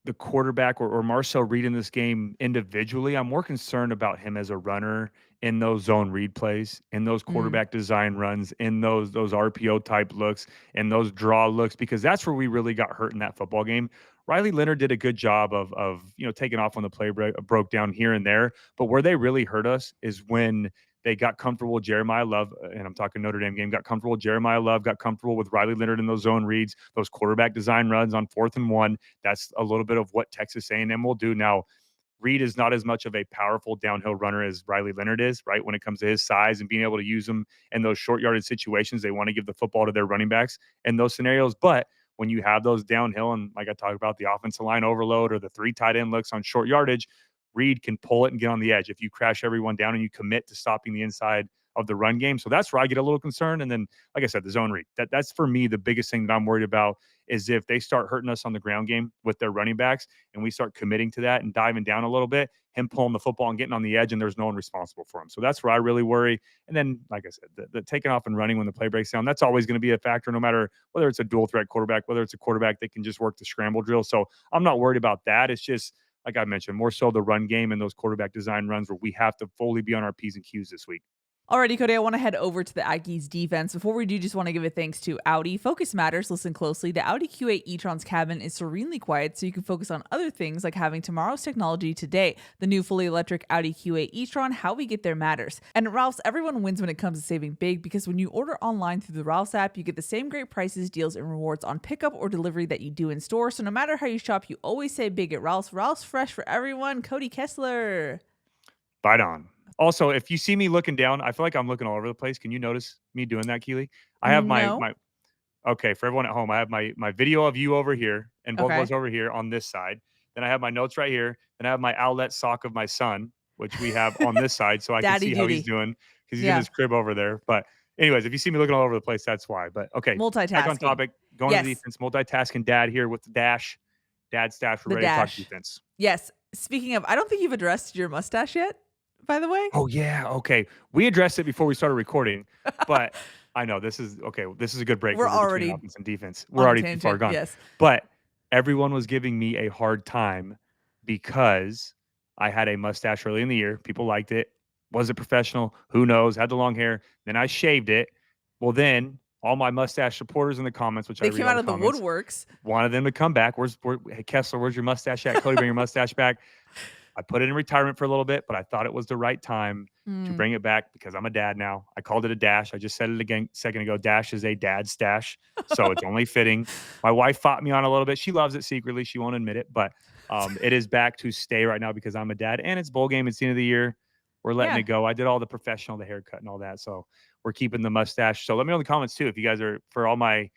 the quarterback or Marcel Reed in this game individually. I'm more concerned about him as a runner in those zone read plays, in those quarterback design runs, in those RPO type looks, and those draw looks, because that's where we really got hurt in that football game. Riley Leonard did a good job of taking off when the play broke down here and there, but where they really hurt us is when they got comfortable with Jeremiah Love, and I'm talking Notre Dame game, got comfortable with Jeremiah Love, got comfortable with Riley Leonard in those zone reads, those quarterback design runs on 4th and 1. That's a little bit of what Texas A&M will do. Now, Reed is not as much of a powerful downhill runner as Riley Leonard is, right? When it comes to his size and being able to use him in those short yardage situations, they want to give the football to their running backs in those scenarios. But when you have those downhill and like I talked about, the offensive line overload or the 3 tight end looks on short yardage, Reed can pull it and get on the edge if you crash everyone down and you commit to stopping the inside of the run game. So that's where I get a little concerned. And then, like I said, the zone read. That's for me the biggest thing that I'm worried about is if they start hurting us on the ground game with their running backs and we start committing to that and diving down a little bit, him pulling the football and getting on the edge and there's no one responsible for him. So that's where I really worry. And then, like I said, the taking off and running when the play breaks down, that's always going to be a factor no matter whether it's a dual threat quarterback, whether it's a quarterback that can just work the scramble drill. So I'm not worried about that. It's just, like I mentioned, more so the run game and those quarterback design runs where we have to fully be on our P's and Q's this week. Alrighty, Cody, I want to head over to the Aggies defense. Before we do, just want to give a thanks to Audi. Focus matters. Listen closely. The Audi Q8 e-tron's cabin is serenely quiet, so you can focus on other things like having tomorrow's technology today. The new fully electric Audi Q8 e-tron, how we get there matters. And at Ralph's, everyone wins when it comes to saving big because when you order online through the Ralph's app, you get the same great prices, deals, and rewards on pickup or delivery that you do in store. So no matter how you shop, you always save big at Ralph's. Ralph's fresh for everyone. Cody Kessler. Right on. Also, if you see me looking down, I feel like I'm looking all over the place. Can you notice me doing that, Keely? I have No. my okay, for everyone at home, I have my video of you over here and both of Okay. us over here on this side. Then I have my notes right here. Then I have my outlet sock of my son, which we have on this side, so I can Daddy see how he's duty. doing because he's in Yeah. his crib over there. But anyways, if you see me looking all over the place, that's why. But okay, back on Multitasking. topic. Going to the Yes. defense, multitasking dad here with the dash. Dad stash, we're The ready to talk dash. defense. Yes. Speaking of, I don't think you've addressed your mustache yet, by the way. Oh yeah, okay. We addressed it before we started recording, but I know this is okay. This is a good break We're because we're between already offense and defense. We're on a already too far tangent. gone. Yes. But everyone was giving me a hard time because I had a mustache early in the year. People liked it. Was it professional? Who knows? Had the long hair. Then I shaved it. Well, then all my mustache supporters in the comments, which I They read came all out the of the comments, woodworks. wanted them to come back. Hey, Kessler, where's your mustache at? Cody, bring your mustache back. I put it in retirement for a little bit, but I thought it was the right time to Mm. bring it back because I'm a dad now. I called it a dash. I just said it again a second ago. Dash is a dad stash, so it's only fitting. My wife fought me on a little bit. She loves it secretly. She won't admit it, but it is back to stay right now because I'm a dad and it's bowl game. It's the end of the year. We're letting Yeah. it go. I did all the professional, the haircut and all that, so we're keeping the mustache. So let me know in the comments too if you guys are for all my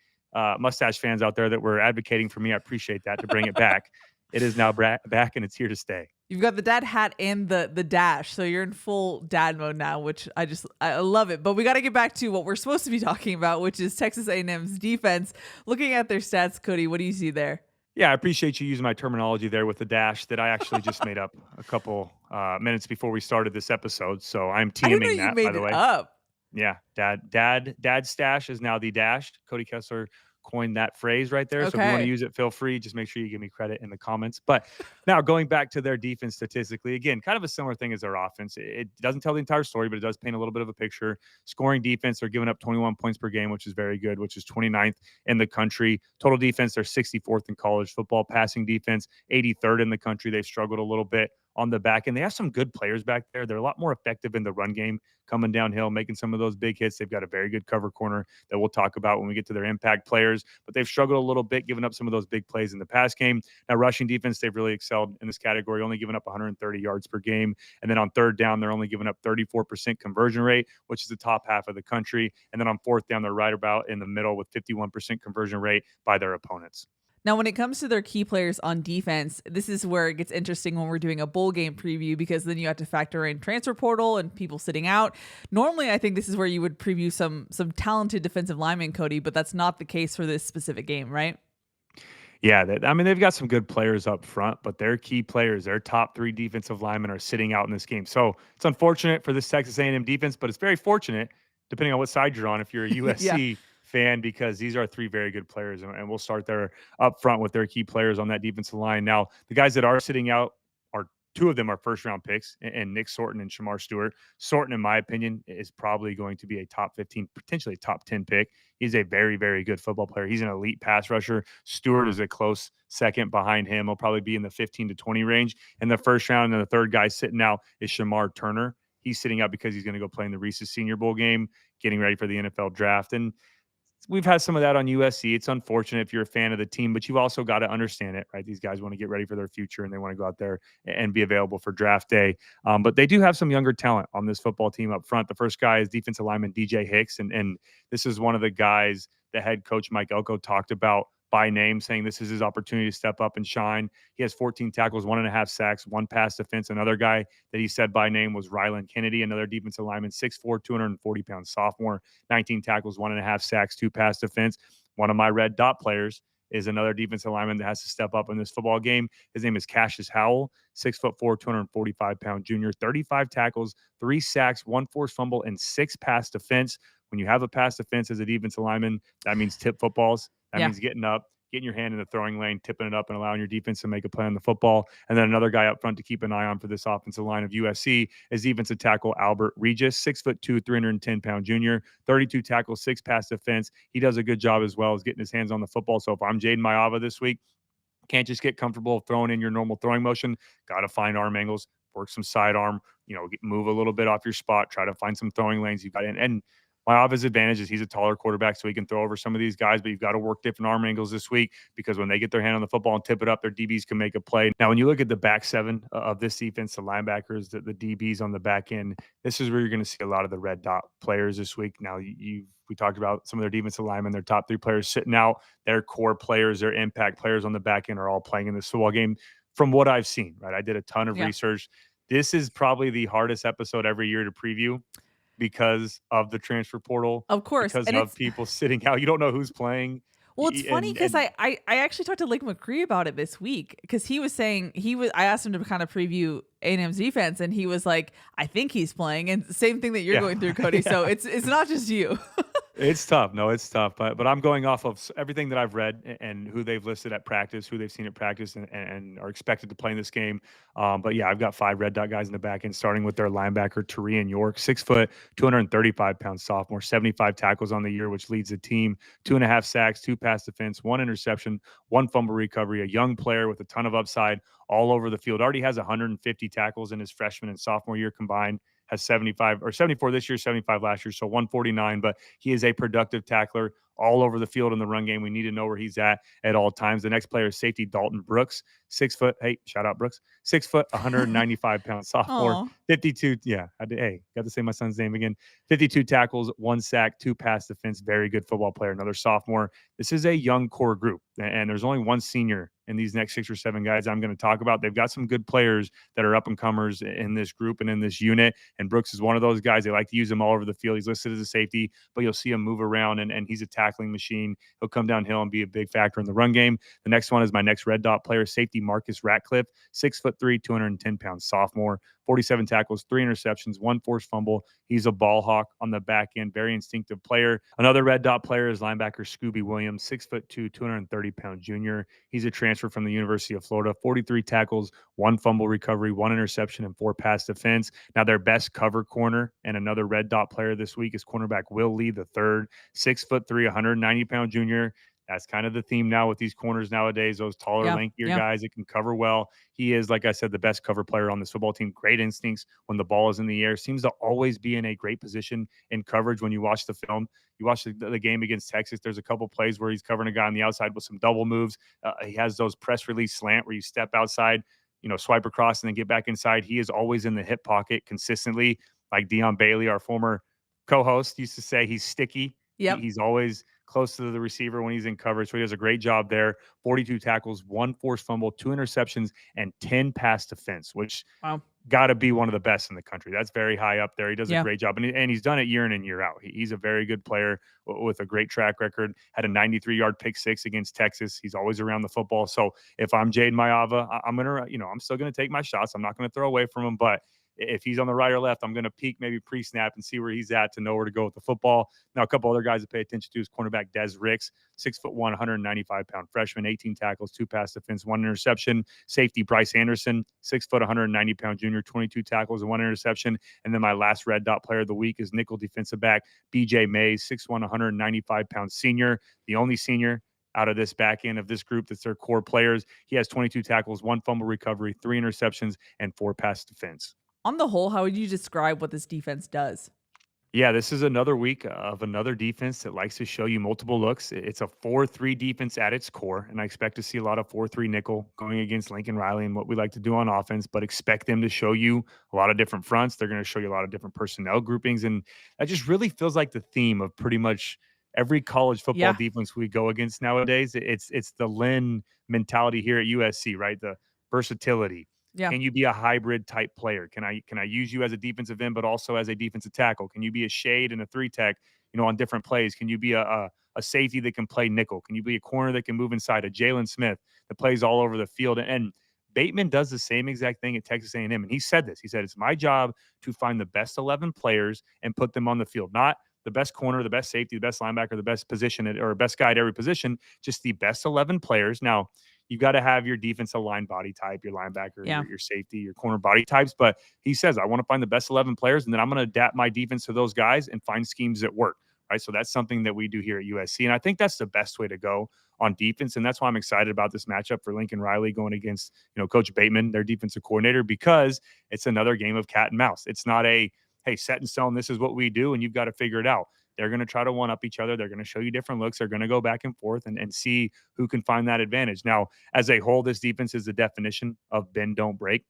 mustache fans out there that were advocating for me. I appreciate that to bring it back. It is now back and it's here to stay. You've got the dad hat and the dash, so you're in full dad mode now, which I love it. But we got to get back to what we're supposed to be talking about, which is Texas A&M's defense. Looking at their stats, Cody, what do you see there? Yeah, I appreciate you using my terminology there with the dash that I actually just made up a couple minutes before we started this episode. So I'm I didn't know TMing you that, by made the it way. up. Yeah, dad stash is now the dash. Cody Kessler coined that phrase right there. So if you want to Okay. use it, feel free. Just make sure you give me credit in the comments. But now going back to their defense statistically, again, kind of a similar thing as their offense. It doesn't tell the entire story, but it does paint a little bit of a picture. Scoring defense, they're giving up 21 points per game, which is very good, which is 29th in the country. Total defense, they're 64th in college football. Passing defense, 83rd in the country. They've struggled a little bit on the back end. They have some good players back there. They're a lot more effective in the run game, coming downhill, making some of those big hits. They've got a very good cover corner that we'll talk about when we get to their impact players, but they've struggled a little bit, giving up some of those big plays in the pass game. Now, rushing defense, they've really excelled in this category, only giving up 130 yards per game. And then on third down, they're only giving up 34% conversion rate, which is the top half of the country. And then on fourth down, they're right about in the middle with 51% conversion rate by their opponents. Now, when it comes to their key players on defense, this is where it gets interesting when we're doing a bowl game preview because then you have to factor in transfer portal and people sitting out. Normally, I think this is where you would preview some talented defensive linemen, Cody, but that's not the case for this specific game, right? Yeah, they've got some good players up front, but their key players, their top three defensive linemen, are sitting out in this game. So it's unfortunate for this Texas A&M defense, but it's very fortunate, depending on what side you're on, if you're a Yeah. USC fan, because these are three very good players, and we'll start there up front with their key players on that defensive line. Now, the guys that are sitting out are two of them are first round picks, and Nick Sorton and Shamar Stewart. Sorton, in my opinion, is probably going to be a top 15, potentially top 10 pick. He's a very, very good football player. He's an elite pass rusher. Stewart is a close second behind him. He'll probably be in the 15 to 20 range in the first round. And the third guy sitting out is Shamar Turner. He's sitting out because he's going to go play in the Reese's Senior Bowl game, getting ready for the NFL draft. And we've had some of that on USC. It's unfortunate if you're a fan of the team, but you've also got to understand it, right? These guys want to get ready for their future and they want to go out there and be available for draft day. But they do have some younger talent on this football team up front. The first guy is defensive lineman DJ Hicks. And this is one of the guys the head coach Mike Elko talked about by name, saying this is his opportunity to step up and shine. He has 14 tackles, 1.5 sacks, 1 pass defense. Another guy that he said by name was Rylan Kennedy, another defensive lineman, 6'4", 240-pound sophomore, 19 tackles, 1.5 sacks, 2 pass defense. One of my red dot players is another defensive lineman that has to step up in this football game. His name is Cassius Howell, 6'4", 245-pound junior, 35 tackles, 3 sacks, 1 forced fumble, and 6 pass defense. When you have a pass defense as a defensive lineman, that means tip footballs. That means getting up, getting your hand in the throwing lane, tipping it up, and allowing your defense to make a play on the football. And then another guy up front to keep an eye on for this offensive line of USC is defensive tackle Albert Regis, 6'2", 310-pound junior, 32 tackles, 6 pass defense. He does a good job as well as getting his hands on the football. So if I'm Jaden Maiava this week, can't just get comfortable throwing in your normal throwing motion. Got to find arm angles, work some sidearm, move a little bit off your spot, try to find some throwing lanes. You've got and my obvious advantage is he's a taller quarterback, so he can throw over some of these guys, but you've got to work different arm angles this week because when they get their hand on the football and tip it up, their DBs can make a play. Now, when you look at the back seven of this defense, the linebackers, the DBs on the back end, this is where you're going to see a lot of the red dot players this week. Now, we talked about some of their defensive linemen, their top 3 players sitting out, their core players, their impact players on the back end are all playing in this football game from what I've seen, right? I did a ton of research. This is probably the hardest episode every year to preview because of the transfer portal, Of course, because and of it's people sitting out. You don't know who's playing. well, it's funny because I actually talked to Lake McCree about it this week because he was saying I asked him to kind of preview A&M's defense, and he was like, I think he's playing, and same thing that you're going through, Cody. So it's not just you. It's tough. No, it's tough. But I'm going off of everything that I've read and who they've listed at practice, who they've seen at practice, and are expected to play in this game. But yeah, I've got 5 red dot guys in the back end, starting with their linebacker, Keely Eure, 6 foot, 235-pound sophomore, 75 tackles on the year, which leads the team, 2.5 sacks, 2 pass defense, 1 interception, 1 fumble recovery, a young player with a ton of upside all over the field. Already has 150 tackles in his freshman and sophomore year combined. Has 75 or 74 this year, 75 last year, so 149. But he is a productive tackler all over the field in the run game. We need to know where he's at all times. The next player is safety Dalton Brooks, 6 foot. Hey, shout out Brooks, 6 foot, 195-pound sophomore, Aw. 52. Yeah, hey, got to say my son's name again. 52 tackles, 1 sack, 2 pass defense. Very good football player. Another sophomore. This is a young core group, and there's only 1 senior in these next 6 or 7 guys I'm going to talk about. They've got some good players that are up and comers in this group and in this unit. And Brooks is one of those guys. They like to use him all over the field. He's listed as a safety, but you'll see him move around, and he's a tackling machine. He'll come downhill and be a big factor in the run game. The next one is my next red dot player, safety Marcus Ratcliffe, 6'3", 210-pound sophomore, 47 tackles, 3 interceptions, 1 forced fumble. He's a ball hawk on the back end, very instinctive player. Another red dot player is linebacker Scooby Williams, 6'2", 230-pound junior. He's a transfer from the University of Florida, 43 tackles, 1 fumble recovery, 1 interception, and 4 pass defense. Now, their best cover corner and another red dot player this week is cornerback Will Lee III, 6'3", 190-pound junior. That's kind of the theme now with these corners nowadays, those taller, lankier guys that can cover well. He is, like I said, the best cover player on this football team. Great instincts when the ball is in the air. Seems to always be in a great position in coverage when you watch the film. You watch the game against Texas, there's a couple plays where he's covering a guy on the outside with some double moves. He has those press release slant where you step outside, swipe across and then get back inside. He is always in the hip pocket consistently. Like Dion Bailey, our former co-host, used to say, he's sticky. Yep. He's always close to the receiver when he's in coverage. So he does a great job there. 42 tackles, 1 forced fumble, 2 interceptions, and 10 pass defense, which got to be one of the best in the country. That's very high up there. He does a great job. And he's done it year in and year out. He's a very good player with a great track record. Had a 93-yard pick 6 against Texas. He's always around the football. So if I'm Jaden Maiava, I'm still going to take my shots. I'm not going to throw away from him, but if he's on the right or left, I'm going to peek maybe pre-snap and see where he's at to know where to go with the football. Now, a couple other guys to pay attention to is cornerback Des Ricks, 6'1", 195-pound freshman, 18 tackles, 2 pass defense, 1 interception. Safety Bryce Anderson, 6', 190-pound junior, 22 tackles and 1 interception. And then my last red dot player of the week is nickel defensive back BJ Mays, 6'1", 195-pound senior, the only senior out of this back end of this group that's their core players. He has 22 tackles, 1 fumble recovery, 3 interceptions, and 4 pass defense. On the whole, how would you describe what this defense does? Yeah, this is another week of another defense that likes to show you multiple looks. It's a 4-3 defense at its core, and I expect to see a lot of 4-3 nickel going against Lincoln Riley and what we like to do on offense, but expect them to show you a lot of different fronts. They're going to show you a lot of different personnel groupings, and that just really feels like the theme of pretty much every college football defense we go against nowadays. It's the Lynn mentality here at USC, right? The versatility. Yeah. Can you be a hybrid type player? Can I use you as a defensive end, but also as a defensive tackle? Can you be a shade and a 3-tech, on different plays? Can you be a safety that can play nickel? Can you be a corner that can move inside? A Jalen Smith that plays all over the field? And Bateman does the same exact thing at Texas A&M. And he said this. He said, it's my job to find the best 11 players and put them on the field. Not the best corner, the best safety, the best linebacker, the best position or best guy at every position, just the best 11 players. Now, you got to have your defensive line body type, your linebacker, Yeah. your safety, your corner body types. But he says, I want to find the best 11 players, and then I'm going to adapt my defense to those guys and find schemes that work. Right. So that's something that we do here at USC. And I think that's the best way to go on defense. And that's why I'm excited about this matchup for Lincoln Riley going against, Coach Bateman, their defensive coordinator, because it's another game of cat and mouse. It's not a, hey, set in stone, this is what we do, and you've got to figure it out. They're going to try to one up each other. They're going to show you different looks. They're going to go back and forth and see who can find that advantage. Now, as a whole, this defense is the definition of bend, don't break.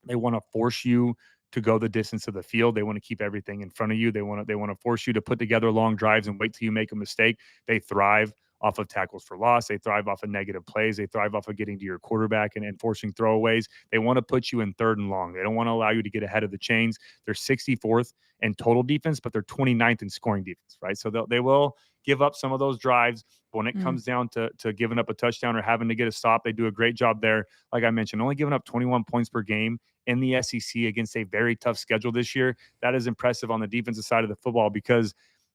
They want to force you to go the distance of the field. They want to keep everything in front of you. They want to force you to put together long drives and wait till you make a mistake. They thrive off of tackles for loss. They thrive off of negative plays. They thrive off of getting to your quarterback and forcing throwaways. They want to put you in third and long. They don't want to allow you to get ahead of the chains. They're 64th in total defense, but they're 29th in scoring defense, right? So they will give up some of those drives. But when it comes down to giving up a touchdown or having to get a stop, they do a great job there. Like I mentioned, only giving up 21 points per game in the SEC against a very tough schedule this year. That is impressive on the defensive side of the football, because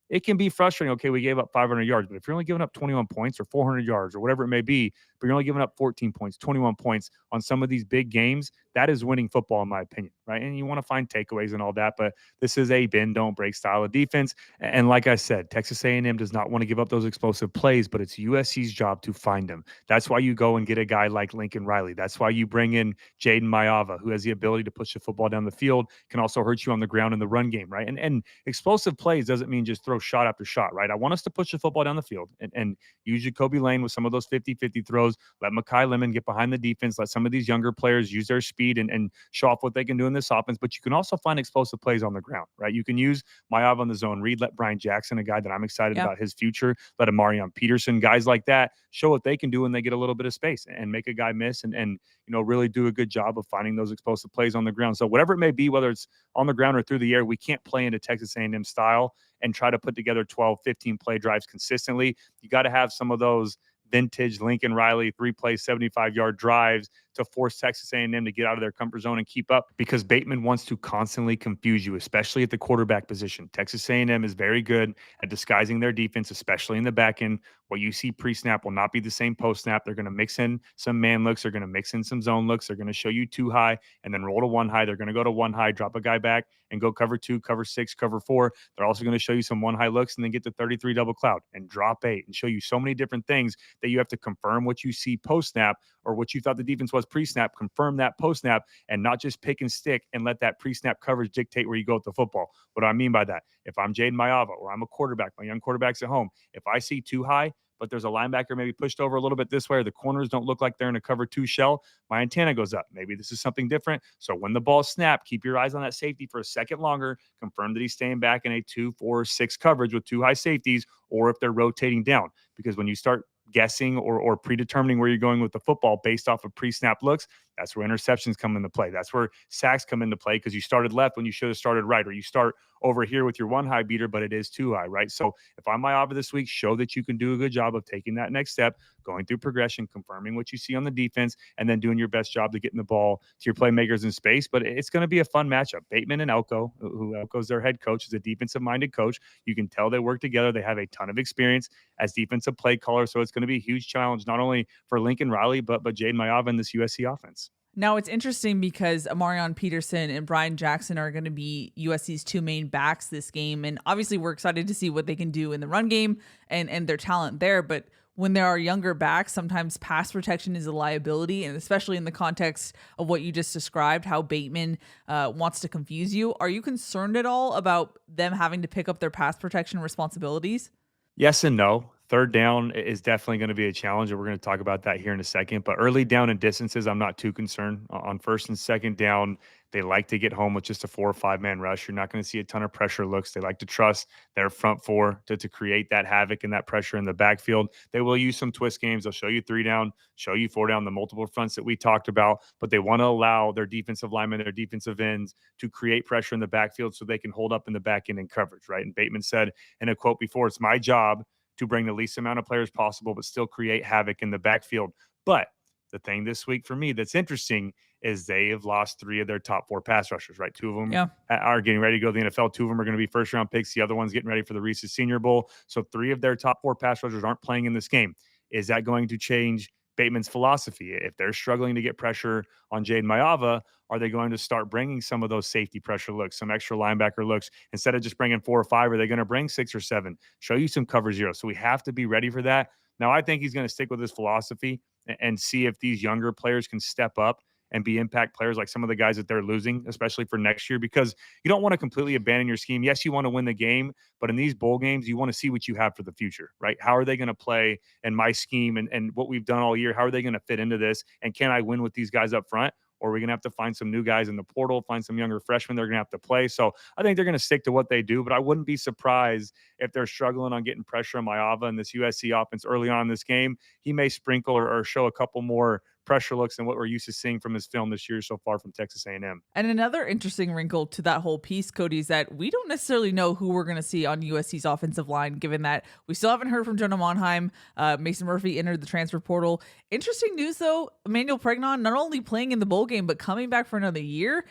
it can be frustrating. Okay, we gave up 500 yards, but if you're only giving up 21 points or 400 yards or whatever it may be, but you're only giving up 14 points, 21 points on some of these big games, that is winning football, in my opinion, right? And you want to find takeaways and all that, but this is a bend, don't break style of defense. And like I said, Texas A&M does not want to give up those explosive plays, but it's USC's job to find them. That's why you go and get a guy like Lincoln Riley. That's why you bring in Jaden Mayava, who has the ability to push the football down the field, can also hurt you on the ground in the run game, right? And explosive plays doesn't mean just throw shot after shot, right? I want us to push the football down the field and use Jacoby Lane with some of those 50-50 throws. Let Mekhi Lemon get behind the defense. Let some of these younger players use their speed and show off what they can do in this offense. But you can also find explosive plays on the ground, right? You can use Mayava on the zone read. Let Brian Jackson, a guy that I'm excited about his future. Let Amarion Peterson, guys like that, show what they can do when they get a little bit of space and make a guy miss and really do a good job of finding those explosive plays on the ground. So whatever it may be, whether it's on the ground or through the air, we can't play into Texas A&M style and try to put together 12, 15 play drives consistently. You got to have some of those vintage Lincoln Riley 3-play 75-yard drives to force Texas A&M to get out of their comfort zone and keep up, because Bateman wants to constantly confuse you, especially at the quarterback position. Texas A&M is very good at disguising their defense, especially in the back end. What you see pre-snap will not be the same post-snap. They're going to mix in some man looks. They're going to mix in some zone looks. They're going to show you 2 high and then roll to 1 high. They're going to go to 1 high, drop a guy back and go cover 2, cover 6, cover 4. They're also going to show you some 1 high looks and then get to 33 double cloud and drop 8 and show you so many different things that you have to confirm what you see post-snap or what you thought the defense was pre-snap, confirm that post-snap, and not just pick and stick and let that pre-snap coverage dictate where you go with the football. What do I mean by that? If I'm Jaden Mayava or I'm a quarterback, my young quarterback's at home, if I see 2 high, but there's a linebacker maybe pushed over a little bit this way, or the corners don't look like they're in a cover 2 shell, my antenna goes up. Maybe this is something different. So when the ball snapped, keep your eyes on that safety for a second longer, confirm that he's staying back in a 2, 4, 6 coverage with 2 high safeties, or if they're rotating down. Because when you start guessing or predetermining where you're going with the football based off of pre-snap looks, that's where interceptions come into play. That's where sacks come into play, because you started left when you should have started right, or you start over here with your 1 high beater, but it is 2 high, right? So if I'm Mayava this week, show that you can do a good job of taking that next step, going through progression, confirming what you see on the defense, and then doing your best job to getting the ball to your playmakers in space. But it's going to be a fun matchup. Bateman and Elko, who Elko's their head coach, is a defensive-minded coach. You can tell they work together. They have a ton of experience as defensive play callers. So it's going to be a huge challenge, not only for Lincoln Riley, but Jaden Mayava in this USC offense. Now, it's interesting because Amarion Peterson and Brian Jackson are going to be USC's 2 main backs this game. And obviously, we're excited to see what they can do in the run game and their talent there. But when there are younger backs, sometimes pass protection is a liability. And especially in the context of what you just described, how Bateman wants to confuse you. Are you concerned at all about them having to pick up their pass protection responsibilities? Yes and no. Third down is definitely going to be a challenge, and we're going to talk about that here in a second. But early down and distances, I'm not too concerned. On first and second down, they like to get home with just a 4 or 5 man rush. You're not going to see a ton of pressure looks. They like to trust their front 4 to create that havoc and that pressure in the backfield. They will use some twist games. They'll show you 3 down, show you 4 down, the multiple fronts that we talked about. But they want to allow their defensive linemen, their defensive ends to create pressure in the backfield so they can hold up in the back end in coverage, right? And Bateman said in a quote before, it's my job to bring the least amount of players possible, but still create havoc in the backfield. But the thing this week for me that's interesting is they have lost 3 of their top 4 pass rushers, right? 2 of them Yeah. are getting ready to go to the NFL. 2 of them are going to be first round picks. The other one's getting ready for the Reese's Senior Bowl. So 3 of their top 4 pass rushers aren't playing in this game. Is that going to change Bateman's philosophy? If they're struggling to get pressure on Jaden Mayava, are they going to start bringing some of those safety pressure looks, some extra linebacker looks? Instead of just bringing 4 or 5, are they going to bring 6 or 7? Show you some cover zero. So we have to be ready for that. Now, I think he's going to stick with his philosophy and see if these younger players can step up and be impact players like some of the guys that they're losing, especially for next year, because you don't want to completely abandon your scheme. Yes, you want to win the game, but in these bowl games, you want to see what you have for the future, right? How are they going to play in my scheme and what we've done all year? How are they going to fit into this? And can I win with these guys up front? Or are we going to have to find some new guys in the portal, find some younger freshmen they're going to have to play? So I think they're going to stick to what they do, but I wouldn't be surprised if they're struggling on getting pressure on Mayava and this USC offense early on in this game. He may sprinkle or show a couple more pressure looks than what we're used to seeing from his film this year so far from Texas A&M. And another interesting wrinkle to that whole piece, Cody, is that we don't necessarily know who we're going to see on USC's offensive line, given that we still haven't heard from Jonah Monheim. Mason Murphy entered the transfer portal. Interesting news, though. Emmanuel Pregnon not only playing in the bowl game, but coming back for another year.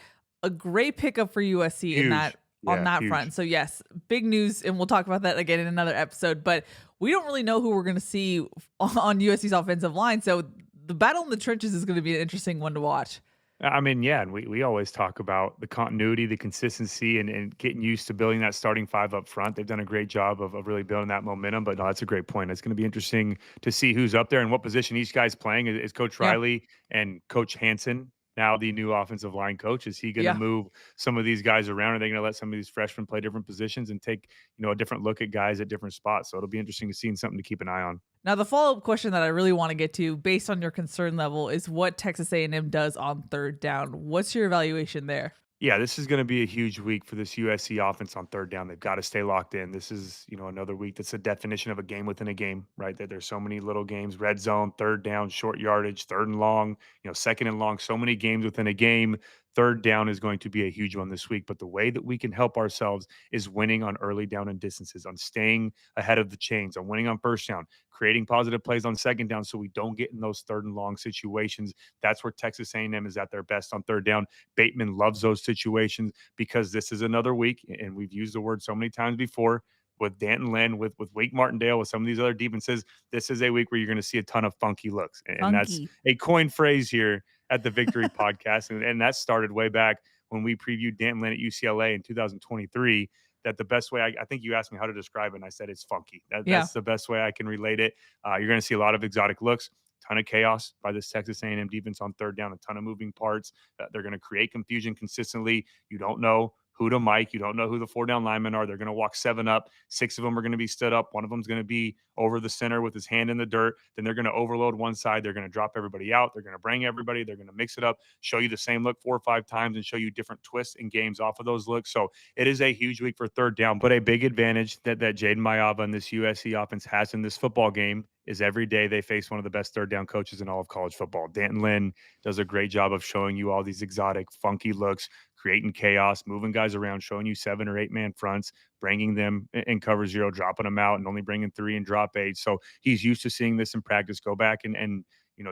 A great pickup for USC in that on that front. So yes, big news, and we'll talk about that again in another episode. But we don't really know who we're going to see on USC's offensive line. So the battle in the trenches is going to be an interesting one to watch. I mean, yeah, and we always talk about the continuity, the consistency, and getting used to building that starting 5 up front. They've done a great job of really building that momentum, but no, that's a great point. It's going to be interesting to see who's up there and what position each guy's playing. Is Coach Yeah. Riley and Coach Hansen now the new offensive line coach? Is he going to Yeah. move some of these guys around? Are they going to let some of these freshmen play different positions and take, a different look at guys at different spots? So it'll be interesting to see and something to keep an eye on. Now, the follow-up question that I really want to get to, based on your concern level, is what Texas A&M does on third down. What's your evaluation there? Yeah, this is going to be a huge week for this USC offense on third down. They've got to stay locked in. This is, another week that's the definition of a game within a game, right? That there's so many little games, red zone, third down, short yardage, third and long, second and long, so many games within a game. Third down is going to be a huge one this week. But the way that we can help ourselves is winning on early down and distances, on staying ahead of the chains, on winning on first down, creating positive plays on second down so we don't get in those third and long situations. That's where Texas A&M is at their best on third down. Bateman loves those situations because this is another week, and we've used the word so many times before, with Danton Lynn, with Wake Martindale, with some of these other defenses. This is a week where you're going to see a ton of funky looks. And that's Funky. a coined phrase here at the Victory Podcast. And that started way back when we previewed Danton Lynn at UCLA in 2023. That the best way, I think you asked me how to describe it, and I said it's funky. Yeah. That's the best way I can relate it. You're going to see a lot of exotic looks, ton of chaos by this Texas A&M defense on third down, a ton of moving parts. They're going to create confusion consistently. You don't know who to Mike. You don't know who the 4 down linemen are. They're going to walk 7 up. 6 of them are going to be stood up. One of them is going to be over the center with his hand in the dirt. Then they're going to overload one side. They're going to drop everybody out. They're going to bring everybody. They're going to mix it up, show you the same look 4 or 5 times, and show you different twists and games off of those looks. So it is a huge week for third down, but a big advantage that Jaden Mayava and this USC offense has in this football game is every day they face one of the best third down coaches in all of college football. Danton Lynn does a great job of showing you all these exotic, funky looks, creating chaos, moving guys around, showing you 7 or 8 man fronts, bringing them in cover zero, dropping them out, and only bringing 3 and drop 8. So he's used to seeing this in practice. Go back and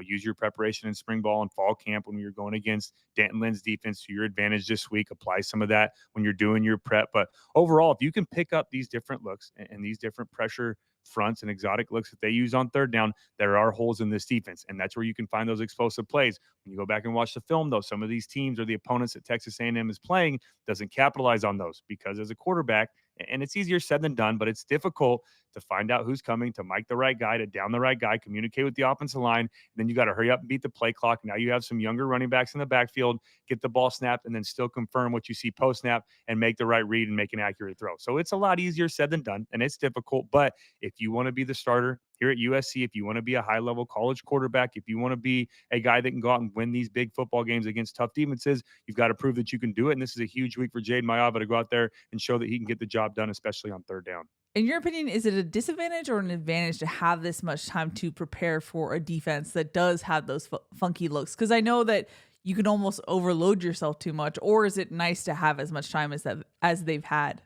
use your preparation in spring ball and fall camp when you're going against Danton Lynn's defense to your advantage this week. Apply some of that when you're doing your prep. But overall, if you can pick up these different looks and these different pressure fronts and exotic looks that they use on third down, there are holes in this defense. And that's where you can find those explosive plays. When you go back and watch the film, though, some of these teams or the opponents that Texas A&M is playing doesn't capitalize on those because as a quarterback, and it's easier said than done, but it's difficult to find out who's coming, to mic the right guy, to down the right guy, communicate with the offensive line. And then you got to hurry up and beat the play clock. Now you have some younger running backs in the backfield, get the ball snapped, and then still confirm what you see post snap and make the right read and make an accurate throw. So it's a lot easier said than done, and it's difficult. But if you want to be the starter here at USC, if you want to be a high level college quarterback, if you want to be a guy that can go out and win these big football games against tough defenses, you've got to prove that you can do it. And this is a huge week for Jaden Mayava to go out there and show that he can get the job done, especially on third down. In your opinion, is it a disadvantage or an advantage to have this much time to prepare for a defense that does have those funky looks? Because I know that you can almost overload yourself too much, or is it nice to have as much time as they've had?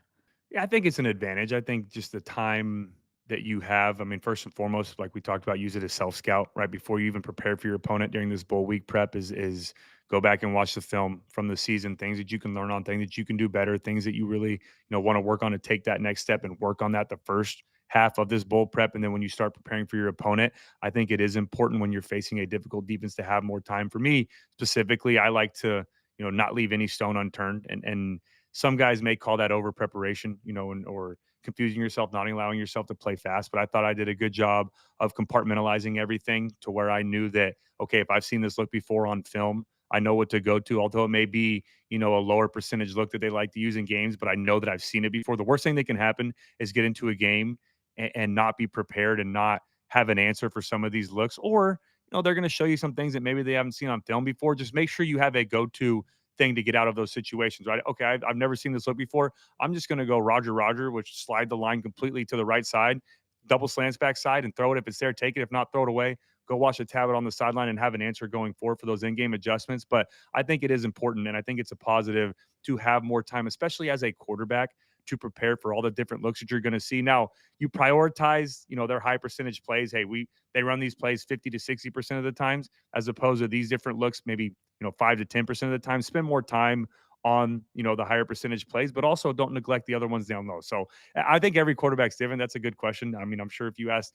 Yeah, I think it's an advantage. I think just the time that you have, I mean, first and foremost, like we talked about, use it as self-scout right before you even prepare for your opponent during this bowl week prep is go back and watch the film from the season, things that you can learn on, things that you can do better, things that you really, want to work on to take that next step and work on that the first half of this bowl prep. And then when you start preparing for your opponent, I think it is important when you're facing a difficult defense to have more time. For me specifically, I like to, not leave any stone unturned. And some guys may call that over preparation, or confusing yourself, not allowing yourself to play fast. But I thought I did a good job of compartmentalizing everything to where I knew that, okay, if I've seen this look before on film, I know what to go to, although it may be, a lower percentage look that they like to use in games, but I know that I've seen it before. The worst thing that can happen is get into a game and not be prepared and not have an answer for some of these looks, or, they're going to show you some things that maybe they haven't seen on film before. Just make sure you have a go-to thing to get out of those situations, right? Okay, I've never seen this look before. I'm just going to go Roger, which slide the line completely to the right side, double slants backside and throw it. If it's there, take it. If not, throw it away. Go watch the tablet on the sideline and have an answer going forward for those in-game adjustments. But I think it is important, and I think it's a positive to have more time, especially as a quarterback, to prepare for all the different looks that you're going to see. Now, you prioritize, their high percentage plays. Hey, they run these plays 50 to 60% of the times, as opposed to these different looks, maybe 5 to 10% of the time. Spend more time on, the higher percentage plays, but also don't neglect the other ones down low. So I think every quarterback's different. That's a good question. I mean, I'm sure if you ask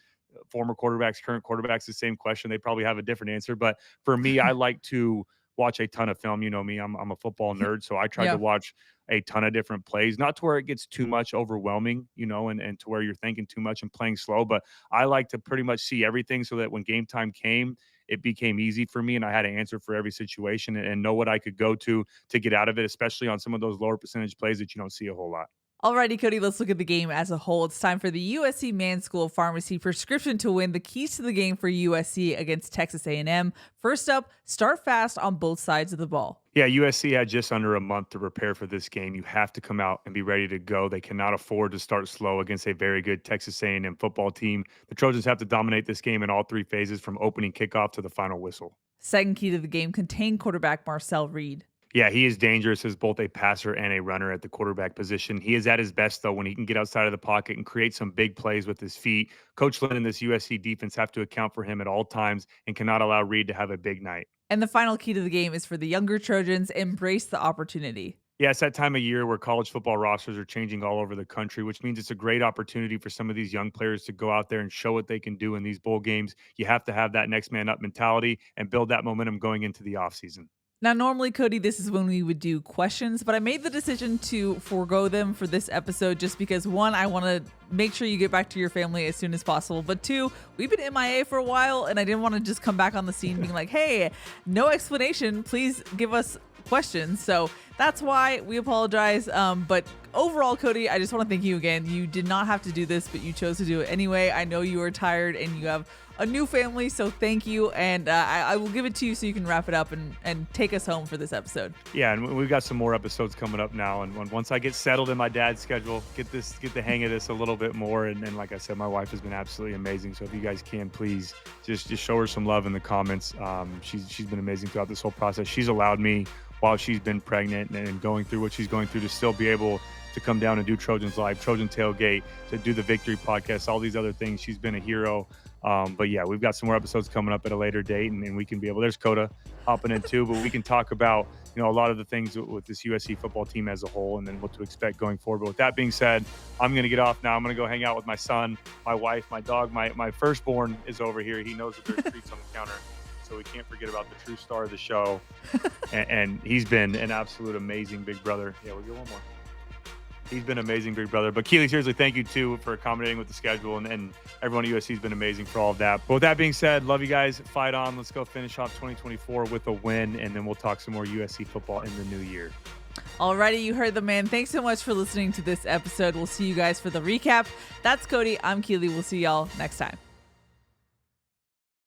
former quarterbacks, current quarterbacks, the same question, they probably have a different answer. But for me, I like to watch a ton of film. You know me, I'm a football nerd. So I try Yeah. to watch a ton of different plays, not to where it gets too much overwhelming, and to where you're thinking too much and playing slow. But I like to pretty much see everything so that when game time came, it became easy for me and I had an answer for every situation and know what I could go to get out of it, especially on some of those lower percentage plays that you don't see a whole lot. Alrighty, Cody, let's look at the game as a whole. It's time for the USC Man School of Pharmacy prescription to win, the keys to the game for USC against Texas A&M. First up, start fast on both sides of the ball. Yeah, USC had just under a month to prepare for this game. You have to come out and be ready to go. They cannot afford to start slow against a very good Texas A&M football team. The Trojans have to dominate this game in all three phases, from opening kickoff to the final whistle. Second key to the game, contain quarterback Marcel Reed. Yeah, he is dangerous as both a passer and a runner at the quarterback position. He is at his best, though, when he can get outside of the pocket and create some big plays with his feet. Coach Lynn and this USC defense have to account for him at all times and cannot allow Reed to have a big night. And the final key to the game is for the younger Trojans, embrace the opportunity. Yeah, it's that time of year where college football rosters are changing all over the country, which means it's a great opportunity for some of these young players to go out there and show what they can do in these bowl games. You have to have that next man up mentality and build that momentum going into the offseason. Now, normally, Cody, this is when we would do questions, but I made the decision to forego them for this episode just because, one, I want to make sure you get back to your family as soon as possible, but two, we've been MIA for a while, and I didn't want to just come back on the scene being like, hey, no explanation, please give us questions. So that's why we apologize. But overall, Cody, I just want to thank you again. You did not have to do this, but you chose to do it anyway. I know you are tired and you have a new family, so thank you. And I will give it to you so you can wrap it up and take us home for this episode. Yeah, and we've got some more episodes coming up now. And once I get settled in my dad's schedule, get the hang of this a little bit more. And like I said, my wife has been absolutely amazing. So if you guys can, please just show her some love in the comments. She's been amazing throughout this whole process. She's allowed me, while she's been pregnant and going through what she's going through, to still be able to come down and do Trojans Live, Trojan Tailgate, to do the Victory Podcast, all these other things. She's been a hero. But yeah, we've got some more episodes coming up at a later date, and we can be able, there's Coda hopping in too, but we can talk about, a lot of the things with this USC football team as a whole, and then what to expect going forward. But with that being said, I'm going to get off now. I'm going to go hang out with my son, my wife, my dog. My firstborn is over here. He knows that there's treats on the counter. So we can't forget about the true star of the show. and he's been an absolute amazing big brother. Yeah, we'll get one more. He's been amazing big brother. But Keely, seriously, thank you too for accommodating with the schedule. And everyone at USC has been amazing for all of that. But with that being said, love you guys. Fight on. Let's go finish off 2024 with a win. And then we'll talk some more USC football in the new year. Alrighty, you heard the man. Thanks so much for listening to this episode. We'll see you guys for the recap. That's Cody. I'm Keely. We'll see y'all next time.